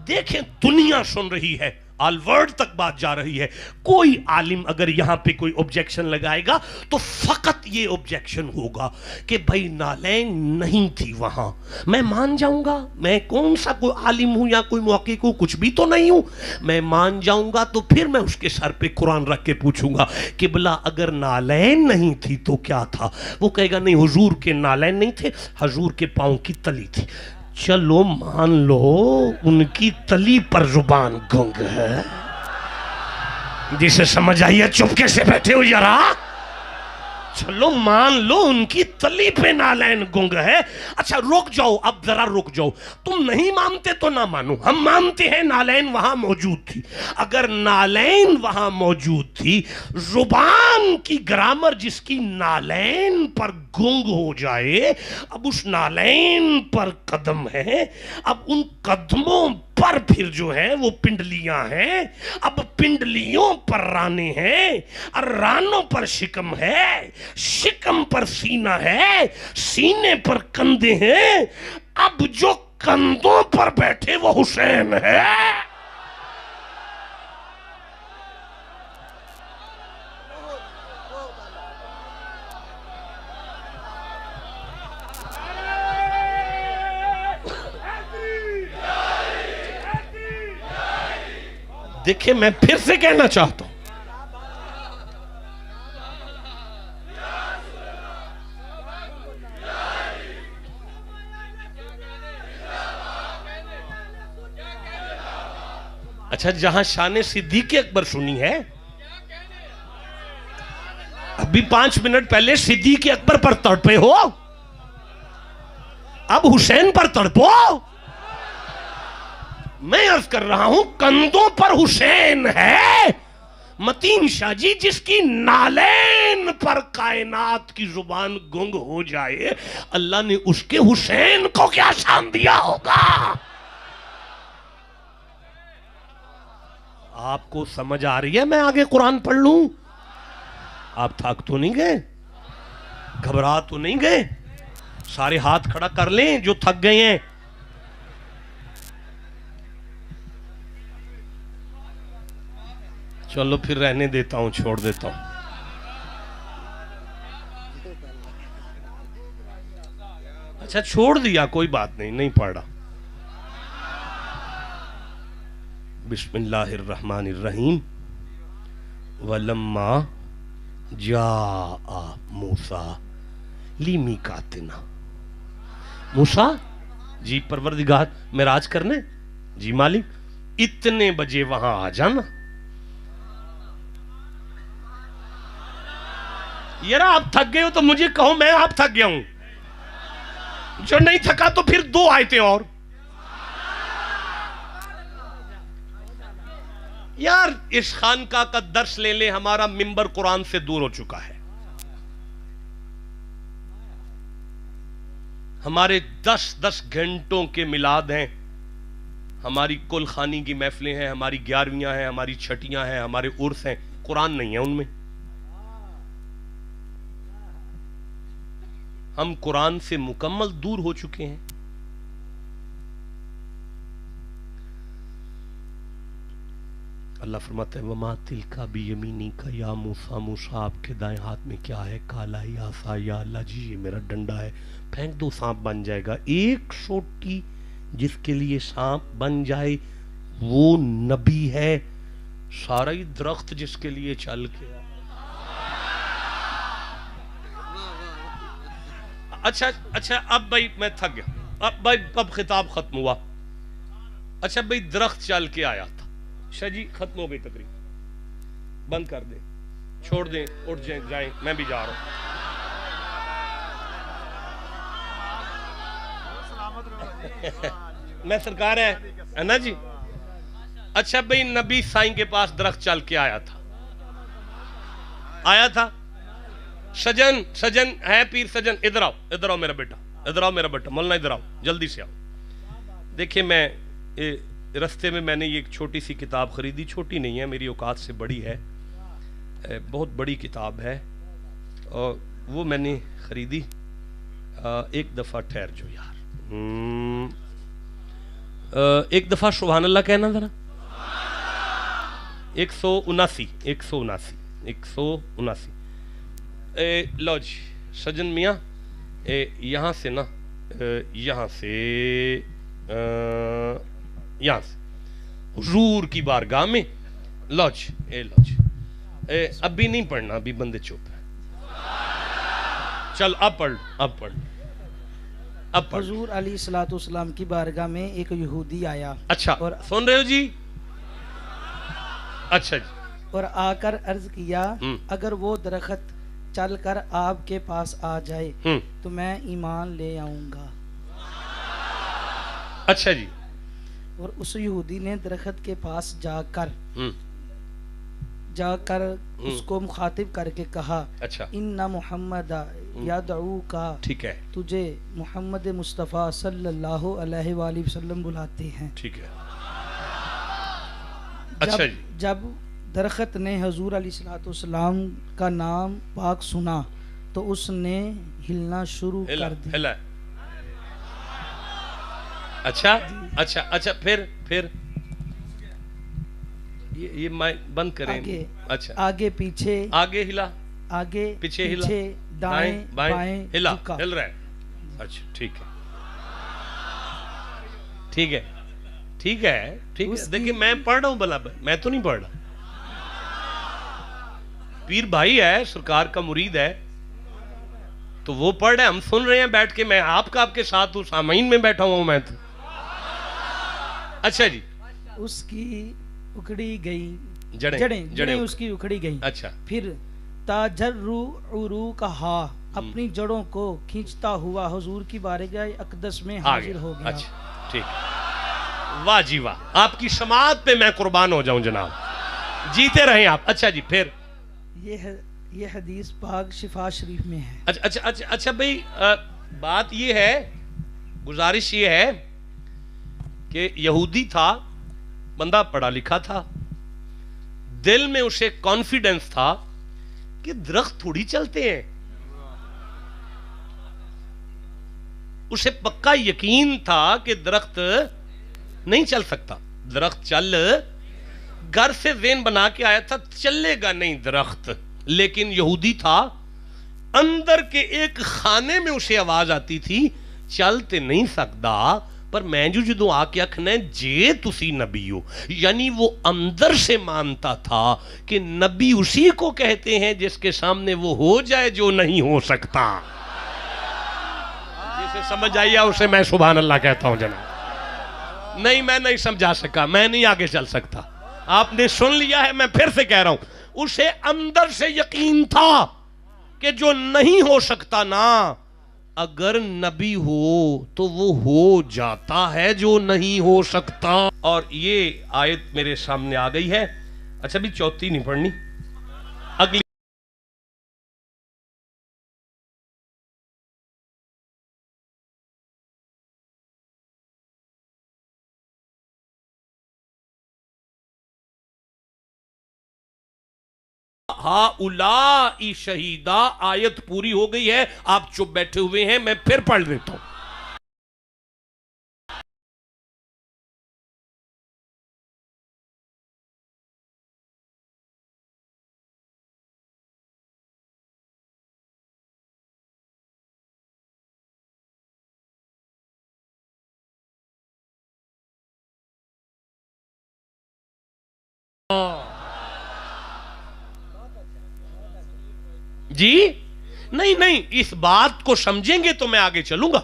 دیکھیں دنیا سن رہی ہے، آل ورلڈ تک بات جا رہی ہے. کوئی عالم اگر یہاں پہ کوئی objection لگائے گا تو فقط یہ objection ہوگا کہ بھائی نالین نہیں تھی وہاں. میں مان جاؤں گا، میں کون سا کوئی عالم ہوں یا کوئی محقق ہوں، کچھ بھی تو نہیں ہوں. میں مان جاؤں گا تو پھر میں اس کے سر پہ قرآن رکھ کے پوچھوں گا کہ بلا اگر نالین نہیں تھی تو کیا تھا؟ وہ کہے گا نہیں، حضور کے نالین نہیں تھے، حضور کے پاؤں کی تلی تھی. چلو مان لو ان کی تلی پر زبان گنگ ہے. جسے سمجھ آئیے چپکے سے بیٹھے ہو یارا. چلو مان لو ان کی تلی پہ نالین گنگ ہے. اچھا رک جاؤ، اب ذرا رک جاؤ. تم نہیں مانتے تو نہ مانو، ہم مانتے ہیں نالین وہاں موجود تھی. اگر نالین وہاں موجود تھی، زبان کی گرامر جس کی نالین پر گنگ ہو جائے، اب اس نالین پر قدم ہے، اب ان قدموں پر پھر جو ہے وہ پنڈلیاں ہیں، اب پنڈلیوں پر رانے ہیں، اور رانوں پر شکم ہے، شکم پر سینہ ہے، سینے پر کندھے ہیں. اب جو کندھوں پر بیٹھے وہ حسین ہے. دیکھیں میں پھر سے کہنا چاہتا ہوں، اچھا جہاں شان صدیق اکبر سنی ہے، ابھی 5 منٹ پہلے صدیق اکبر پر تڑپے ہو، اب حسین پر تڑپو. میں عرض کر رہا ہوں کندھوں پر حسین ہے. متین شاہ جی جس کی نالین پر کائنات کی زبان گنگ ہو جائے، اللہ نے اس کے حسین کو کیا شان دیا ہوگا؟ آپ کو سمجھ آ رہی ہے؟ میں آگے قرآن پڑھ لوں؟ آپ تھک تو نہیں گئے؟ گھبرا تو نہیں گئے؟ سارے ہاتھ کھڑا کر لیں جو تھک گئے ہیں. چلو پھر رہنے دیتا ہوں، چھوڑ دیتا ہوں. اچھا چھوڑ دیا، کوئی بات نہیں، نہیں پڑھا. بسم اللہ الرحمن الرحیم. وَلَمَّا جَاءَ مُوسَىٰ لِمِیقَاتِنَا. موسیٰ جی پروردگار معراج کرنے، جی مالک اتنے بجے وہاں آ جانا. یار آپ تھک گئے ہو تو مجھے کہو، میں آپ تھک گیا ہوں. جو نہیں تھکا تو پھر 2 آیتیں اور. یار اس خانقاہ کا درس لے لے، ہمارا منبر قرآن سے دور ہو چکا ہے. ہمارے 10 گھنٹوں کے میلاد ہیں، ہماری کل خانی کی محفلیں ہیں، ہماری 11ویاں ہیں، ہماری چھٹیاں ہیں، ہمارے عرس ہیں. قرآن نہیں ہے ان میں. ہم قرآن سے مکمل دور ہو چکے ہیں. اللہ فرماتا ہے وَمَا تِلْكَ بِيَمِينِكَ يَا مُوسَىٰ. موسیٰ آپ کے دائیں ہاتھ میں کیا ہے؟ کالا یا سا یا اللہ جی یہ میرا ڈنڈا ہے، پھینک دو سانپ بن جائے گا. ایک سوٹی جس کے لیے سانپ بن جائے وہ نبی ہے سارا ہی درخت جس کے لیے چل کے آیا. اچھا اب بھائی میں تھک گیا. اب خطاب ختم ہوا. اچھا بھائی درخت چل کے آیا تھا. اچھا جی ختم ہو گئی تقریب. بند کر دیں, چھوڑ دیں, اٹھ جائیں, جائیں, میں بھی جا رہا ہوں. میں سرکار ہے نا جی. اچھا بھائی نبی سائیں کے پاس درخت چل کے آیا تھا. سجن ہے پیر سجن, ادھر آؤ میرا بیٹا, مولانا ادھر آؤ, جلدی سے آؤ. دیکھیں میں رستے میں نے یہ ایک چھوٹی سی کتاب خریدی. چھوٹی نہیں ہے, میری اوقات سے بڑی ہے, بہت بڑی کتاب ہے, اور وہ میں نے خریدی. ایک دفعہ ٹھہر جو یار, ایک دفعہ سبحان اللہ کہنا ذرا. 179. لو جی سجن میاں, یہاں سے نا, یہاں سے حضور کی بارگاہ میں. لو جی ابھی نہیں پڑھنا, ابھی بندے چپ ہیں. چل اب پڑھ. حضور علیہ الصلوۃ والسلام کی بارگاہ میں ایک یہودی آیا. اچھا اور سن رہے ہو جی؟ اچھا جی. اور آ کر عرض کیا, اگر وہ درخت چل کر آپ کے پاس آ جائے تو میں ایمان لے آؤں گا. اچھا جی. اور اس یہودی نے درخت کے پاس جا کر اس کو مخاطب کر کے کہا, اچھا ان محمد یدعوکا, ٹھیک ہے, تجھے محمد مصطفیٰ صلی اللہ علیہ وآلہ وسلم بلاتے ہیں. ٹھیک ہے. اچھا جی. جب درخت نے حضور علیہ الصلوۃ والسلام کا نام پاک سنا تو اس نے ہلنا شروع کر دیا. اچھا پھر یہ بند کریں. اچھا آگے پیچھے, آگے ہلا, آگے پیچھے ہلا, دائیں بائیں ہلا, جھکا. ہل رہا ہے. اچھا ٹھیک ہے. دیکھیں میں پڑھ رہا ہوں, بلا میں تو نہیں پڑھ رہا. پیر بھائی ہے, سرکار کا مرید ہے, تو وہ پڑھ رہے ہیں, ہم سن رہے ہیں بیٹھ کے. میں آپ کے ساتھ ہوں, سامعین میں بیٹھا ہوں میں تو. اچھا جی. اس کی اکھڑی گئی جڑیں اس کی اکھڑی گئی. اچھا. پھر تاجرو عروقہا, اپنی جڑوں کو کھینچتا ہوا حضور کی بارگاہ اقدس میں حاضر ہو گیا. اچھا ٹھیک. واہ جی واہ, آپ کی سماعت پہ میں قربان ہو جاؤں جناب, جیتے رہیں آپ. اچھا جی پھر یہ حدیث پاک شفا شریف میں ہے. اچھا بھئی, بات یہ ہے, گزارش یہ ہے کہ یہودی تھا, بندہ پڑھا لکھا تھا, دل میں اسے کانفیڈنس تھا کہ درخت تھوڑی چلتے ہیں. اسے پکا یقین تھا کہ درخت نہیں چل سکتا. درخت چل, گھر سے ذہن بنا کے آیا تھا چلے گا نہیں درخت. لیکن یہودی تھا, اندر کے ایک خانے میں اسے آواز آتی تھی چلتے نہیں سکتا, پر میں جو جدو آ کے اکھنا جے تسی نبی ہو. یعنی وہ اندر سے مانتا تھا کہ نبی اسی کو کہتے ہیں جس کے سامنے وہ ہو جائے جو نہیں ہو سکتا. جسے سمجھ آئیے اسے میں سبحان اللہ کہتا ہوں جناب. نہیں میں نہیں سمجھا سکا, میں نہیں آگے چل سکتا. آپ نے سن لیا ہے, میں پھر سے کہہ رہا ہوں, اسے اندر سے یقین تھا کہ جو نہیں ہو سکتا نا, اگر نبی ہو تو وہ ہو جاتا ہے جو نہیں ہو سکتا. اور یہ آیت میرے سامنے آ گئی ہے. اچھا بھی چوتھی نہیں پڑھنی, اگلی ہَؤُلَاءِ شہیدہ آیت پوری ہو گئی ہے. آپ چپ بیٹھے ہوئے ہیں, میں پھر پڑھ دیتا ہوں. جی نہیں نہیں، اس بات کو سمجھیں گے تو میں آگے چلوں گا۔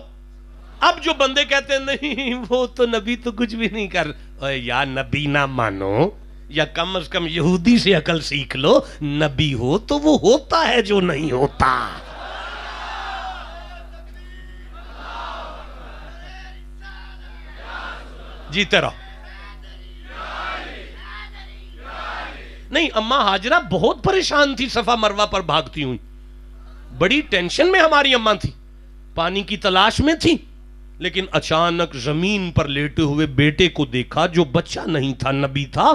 اب جو بندے کہتے ہیں نہیں وہ تو نبی تو کچھ بھی نہیں کر، یا نبی نہ مانو یا کم از کم یہودی سے عقل سیکھ لو، نبی ہو تو وہ ہوتا ہے جو نہیں ہوتا۔ جیتے رہو۔ نہیں، اماں ہاجرہ بہت پریشان تھی صفا مروہ پر بھاگتی ہوئی، بڑی ٹینشن میں ہماری اماں تھی، پانی کی تلاش میں تھی، لیکن اچانک زمین پر لیٹے ہوئے بیٹے کو دیکھا جو بچہ نہیں تھا، نبی تھا۔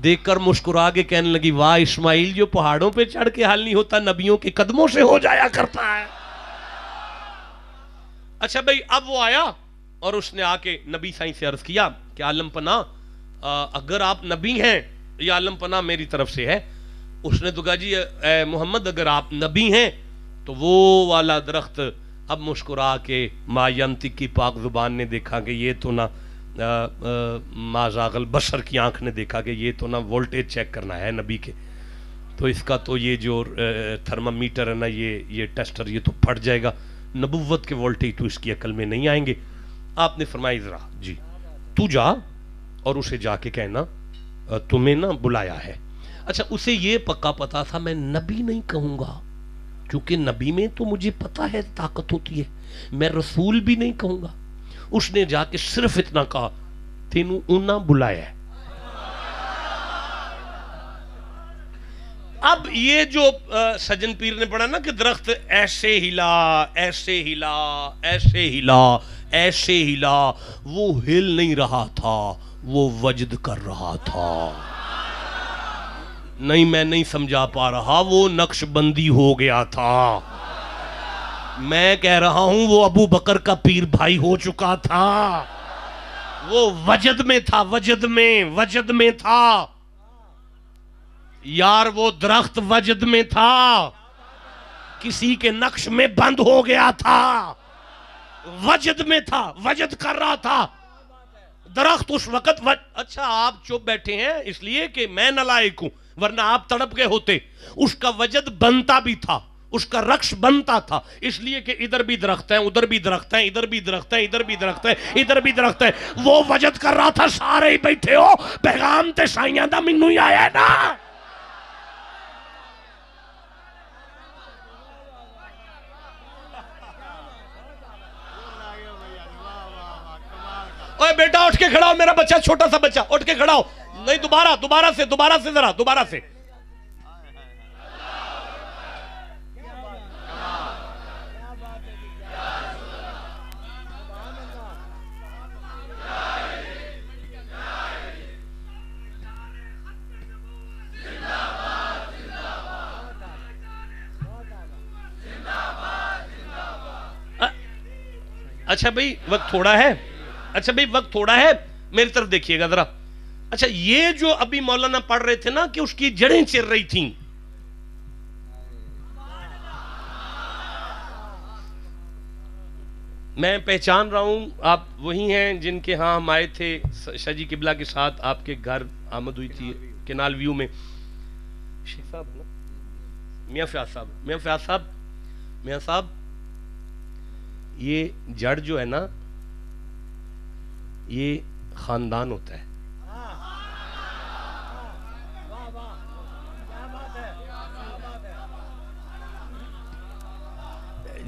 دیکھ کر مسکرا کے کہنے لگی واہ اسماعیل، جو پہاڑوں پہ چڑھ کے حل نہیں ہوتا نبیوں کے قدموں سے ہو جایا کرتا ہے۔ اچھا بھئی، اب وہ آیا اور اس نے آ کے نبی سائیں سے عرض کیا کہ عالم پناہ اگر آپ نبی ہیں، یہ عالم پناہ میری طرف سے ہے۔ اس نے تو کہا جی اے محمد اگر آپ نبی ہیں تو وہ والا درخت، اب مسکرا کے ما ینطق کی پاک زبان نے دیکھا کہ یہ تو نہ ما زاغ البصر کی آنکھ نے دیکھا کہ یہ تو نہ وولٹیج چیک کرنا ہے نبی کے، تو اس کا تو یہ جو تھرمامیٹر ہے نا، یہ ٹیسٹر یہ تو پھٹ جائے گا، نبوت کے وولٹیج تو اس کی عقل میں نہیں آئیں گے۔ آپ نے فرمایا ذرا جی تو جا اور اسے جا کے کہنا تمہیں نہ بلایا ہے۔ اچھا اسے یہ پکا پتا تھا میں نبی نہیں کہوں گا، کیونکہ نبی میں تو مجھے پتا ہے طاقت ہوتی ہے، میں رسول بھی نہیں کہوں گا۔ اس نے جا کے صرف اتنا کہا تینوں انہاں بلایا ہے۔ اب یہ جو سجن پیر نے پڑھا نا کہ درخت ایسے ہلا ایسے ہلا ایسے ہلا ایسے ہلا، وہ ہل نہیں رہا تھا، وہ وجد کر رہا تھا۔ نہیں میں نہیں سمجھا پا رہا، وہ نقش بندی ہو گیا تھا۔ میں کہہ رہا ہوں وہ ابو بکر کا پیر بھائی ہو چکا تھا، وہ وجد میں تھا، وجد میں تھا یار، وہ درخت وجد میں تھا، کسی کے نقش میں بند ہو گیا تھا، وجد میں تھا، وجد کر رہا تھا درخت اس وقت اچھا آپ چپ بیٹھے ہیں اس لیے کہ میں نالائق ہوں، ورنہ آپ تڑپ گئے ہوتے۔ اس کا وجد بنتا بھی تھا، اس کا رقص بنتا تھا، اس لیے کہ ادھر بھی درخت ہیں، ادھر بھی درخت ہیں، ادھر بھی درخت ہیں، ادھر بھی درخت ہیں، ادھر بھی درخت ہیں، وہ وجد کر رہا تھا۔ سارے ہی بیٹھے ہو، پیغام تے سائیاں دا منوں ہی آیا ہے نا۔ اوے بیٹا اٹھ کے کھڑا ہو، میرا بچہ چھوٹا سا بچہ اٹھ کے کھڑا ہو، نہیں دوبارہ سے ذرا دوبارہ سے۔ اچھا بھئی وقت تھوڑا ہے، اچھا بھئی وقت تھوڑا ہے، میری طرف دیکھیے گا ذرا۔ اچھا یہ جو ابھی مولانا پڑھ رہے تھے نا کہ اس کی جڑیں چر رہی تھیں، میں پہچان رہا ہوں آپ وہی ہیں جن کے ہاں ہم آئے تھے، شاہ جی قبلہ کے ساتھ آپ کے گھر آمد ہوئی تھی کنال ویو میں۔ شیخ صاحب نا، میاں فیاض صاحب یہ جڑ جو ہے نا یہ خاندان ہوتا ہے۔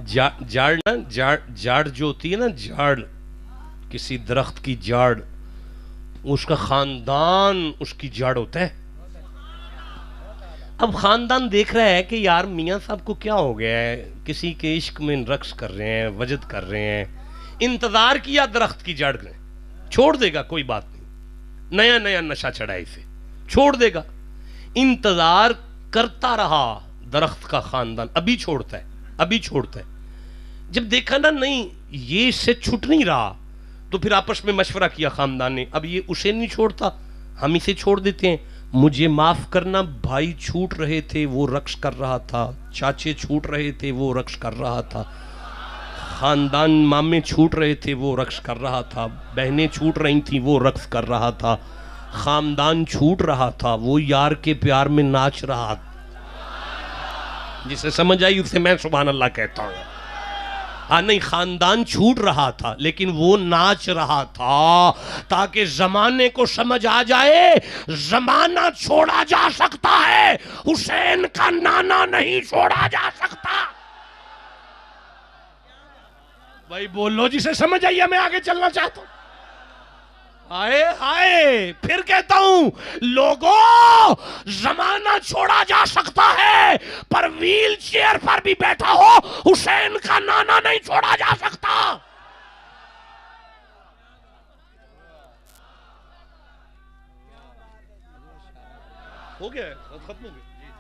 جڑ جو ہوتی ہے نا، جڑ کسی درخت کی جڑ، اس کا خاندان اس کی جڑ ہوتا ہے۔ اب خاندان دیکھ رہا ہے کہ یار میاں صاحب کو کیا ہو گیا ہے، کسی کے عشق میں رقص کر رہے ہیں، وجد کر رہے ہیں، انتظار کیا درخت کی جڑ نے، چھوڑ دے گا کوئی بات نہیں، نیا نشہ چڑھا اسے، چھوڑ دے گا۔ انتظار کرتا رہا درخت کا خاندان، ابھی چھوڑتا ہے۔ جب دیکھا نا نہیں یہ اس سے چھٹ نہیں رہا تو پھر آپس میں مشورہ کیا خاندان نے، اب یہ اسے نہیں چھوڑتا ہم اسے چھوڑ دیتے ہیں، مجھے معاف کرنا، بھائی چھوٹ رہے تھے وہ رقص کر رہا تھا، چاچے چھوٹ رہے تھے وہ رقص کر رہا تھا، خاندان مامے چھوٹ رہے تھے وہ رقص کر رہا تھا، بہنیں چھوٹ رہی تھیں وہ رقص کر رہا تھا، خاندان چھوٹ رہا تھا وہ یار کے پیار میں ناچ رہا تھا۔ جسے سمجھ آئی اسے میں سبحان اللہ کہتا ہوں. ہاں نہیں، خاندان چھوٹ رہا تھا لیکن وہ ناچ رہا تھا تاکہ زمانے کو سمجھ آ جائے زمانہ چھوڑا جا سکتا ہے، حسین کا نانا نہیں چھوڑا جا سکتا. بھائی بولو جسے سمجھ آئیے، میں آگے چلنا چاہتا ہوں. آئے ہائے، پھر کہتا ہوں لوگوں، زمانہ چھوڑا جا سکتا ہے پر ویل چیئر پر بھی بیٹھا ہو حسین کا نانا نہیں چھوڑا جا سکتا. ہو گیا، ختم ہو گیا.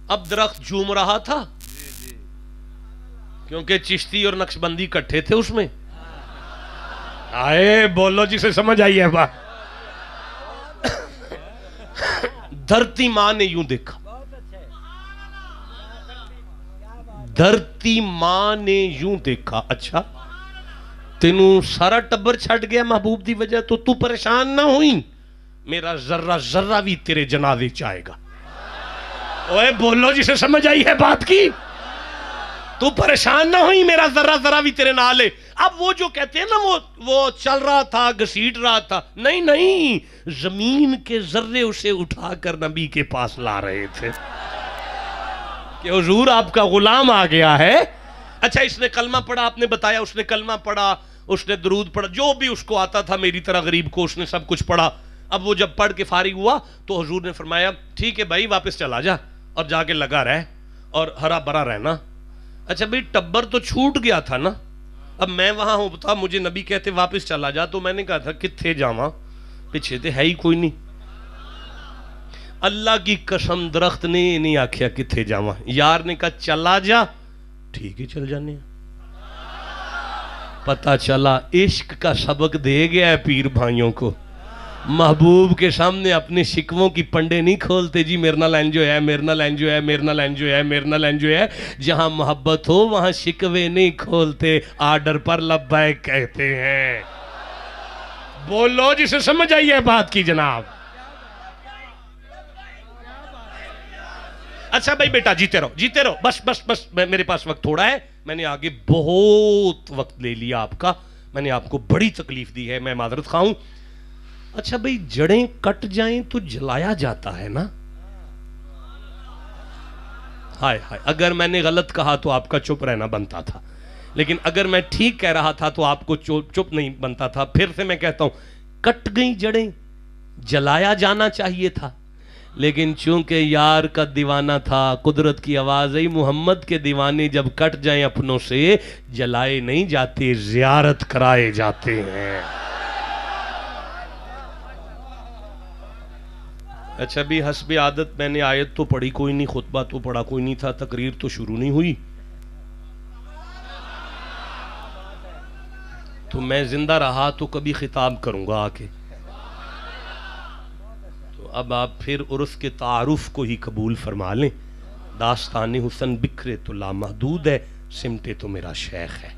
اب درخت جھوم رہا تھا کیونکہ چشتی اور نقشبندی کٹھے تھے اس میں. آئے بولو جسے سمجھ آئی ہے بات. دھرتی ماں نے یوں دیکھا، دھرتی ماں نے یوں دیکھا، اچھا تینوں سارا ٹبر چھٹ گیا محبوب دی وجہ تو پریشان نہ ہوئی، میرا ذرہ ذرہ بھی تیرے جنازے چاہے گا. اوے بولو جسے سمجھ آئی ہے بات کی. تو پریشان نہ ہوئی، میرا ذرہ ذرہ بھی تیرے نال ہے. اب وہ جو کہتے ہیں نا وہ چل رہا تھا، گھسیٹ رہا تھا، نہیں نہیں، زمین کے ذرے اسے اٹھا کر نبی کے پاس لا رہے تھے کہ حضور آپ کا غلام آ گیا ہے. اچھا اس نے کلمہ پڑھا، آپ نے بتایا اس نے کلمہ پڑھا، اس نے درود پڑھا، جو بھی اس کو آتا تھا میری طرح غریب کو اس نے سب کچھ پڑھا. اب وہ جب پڑھ کے فارغ ہوا تو حضور نے فرمایا ٹھیک ہے بھائی واپس چلا جا اور جا کے لگا رہ اور ہرا بھرا رہنا. اچھا بھئی ٹبر تو چھوٹ گیا تھا نا، اب میں وہاں ہوں تھا، مجھے نبی کہتے واپس چلا جا، تو میں نے کہا تھا کتھے جاواں، پیچھے تے ہے ہی کوئی نہیں. اللہ کی قسم درخت نے نہیں آکھیا کتھے جاواں، یار نے کہا چلا جا، ٹھیک ہے چل جانے. پتہ چلا عشق کا سبق دے گیا ہے پیر بھائیوں کو. محبوب کے سامنے اپنے شکووں کی پنڈے نہیں کھولتے جی، میرے نال انج ہویا ہے، میرے نال انج ہویا ہے، میرے نال انج ہویا ہے، میرے نال انج ہویا ہے. جہاں محبت ہو وہاں شکوے نہیں کھولتے، آرڈر پر لبیک کہتے ہیں. بولو جسے سمجھ آئی ہے بات کی جناب. اچھا بھائی بیٹا جیتے رہو بس بس بس، میرے پاس وقت تھوڑا ہے، میں نے آگے بہت وقت لے لیا آپ کا، میں نے آپ کو بڑی تکلیف دی ہے، میں معذرت خواہ ہوں. اچھا بھئی جڑیں کٹ جائیں تو جلایا جاتا ہے نا. ہائے ہائے، اگر میں نے غلط کہا تو آپ کا چپ رہنا بنتا تھا، لیکن اگر میں ٹھیک کہہ رہا تھا تو آپ کو چپ نہیں بنتا تھا. پھر سے میں کہتا ہوں کٹ گئی جڑیں، جلایا جانا چاہیے تھا، لیکن چونکہ یار کا دیوانہ تھا، قدرت کی آواز آئی محمد کے دیوانے جب کٹ جائیں اپنوں سے جلائے نہیں جاتے، زیارت کرائے جاتے ہیں. اچھا بھی حسب عادت میں نے آیت تو پڑھی کوئی نہیں، خطبہ تو پڑھا کوئی نہیں تھا، تقریر تو شروع نہیں ہوئی، تو میں زندہ رہا تو کبھی خطاب کروں گا آ کے. تو اب آپ پھر عرف کے تعارف کو ہی قبول فرما لیں. داستان حسن بکھرے تو لامحدود ہے، سمٹے تو میرا شیخ ہے.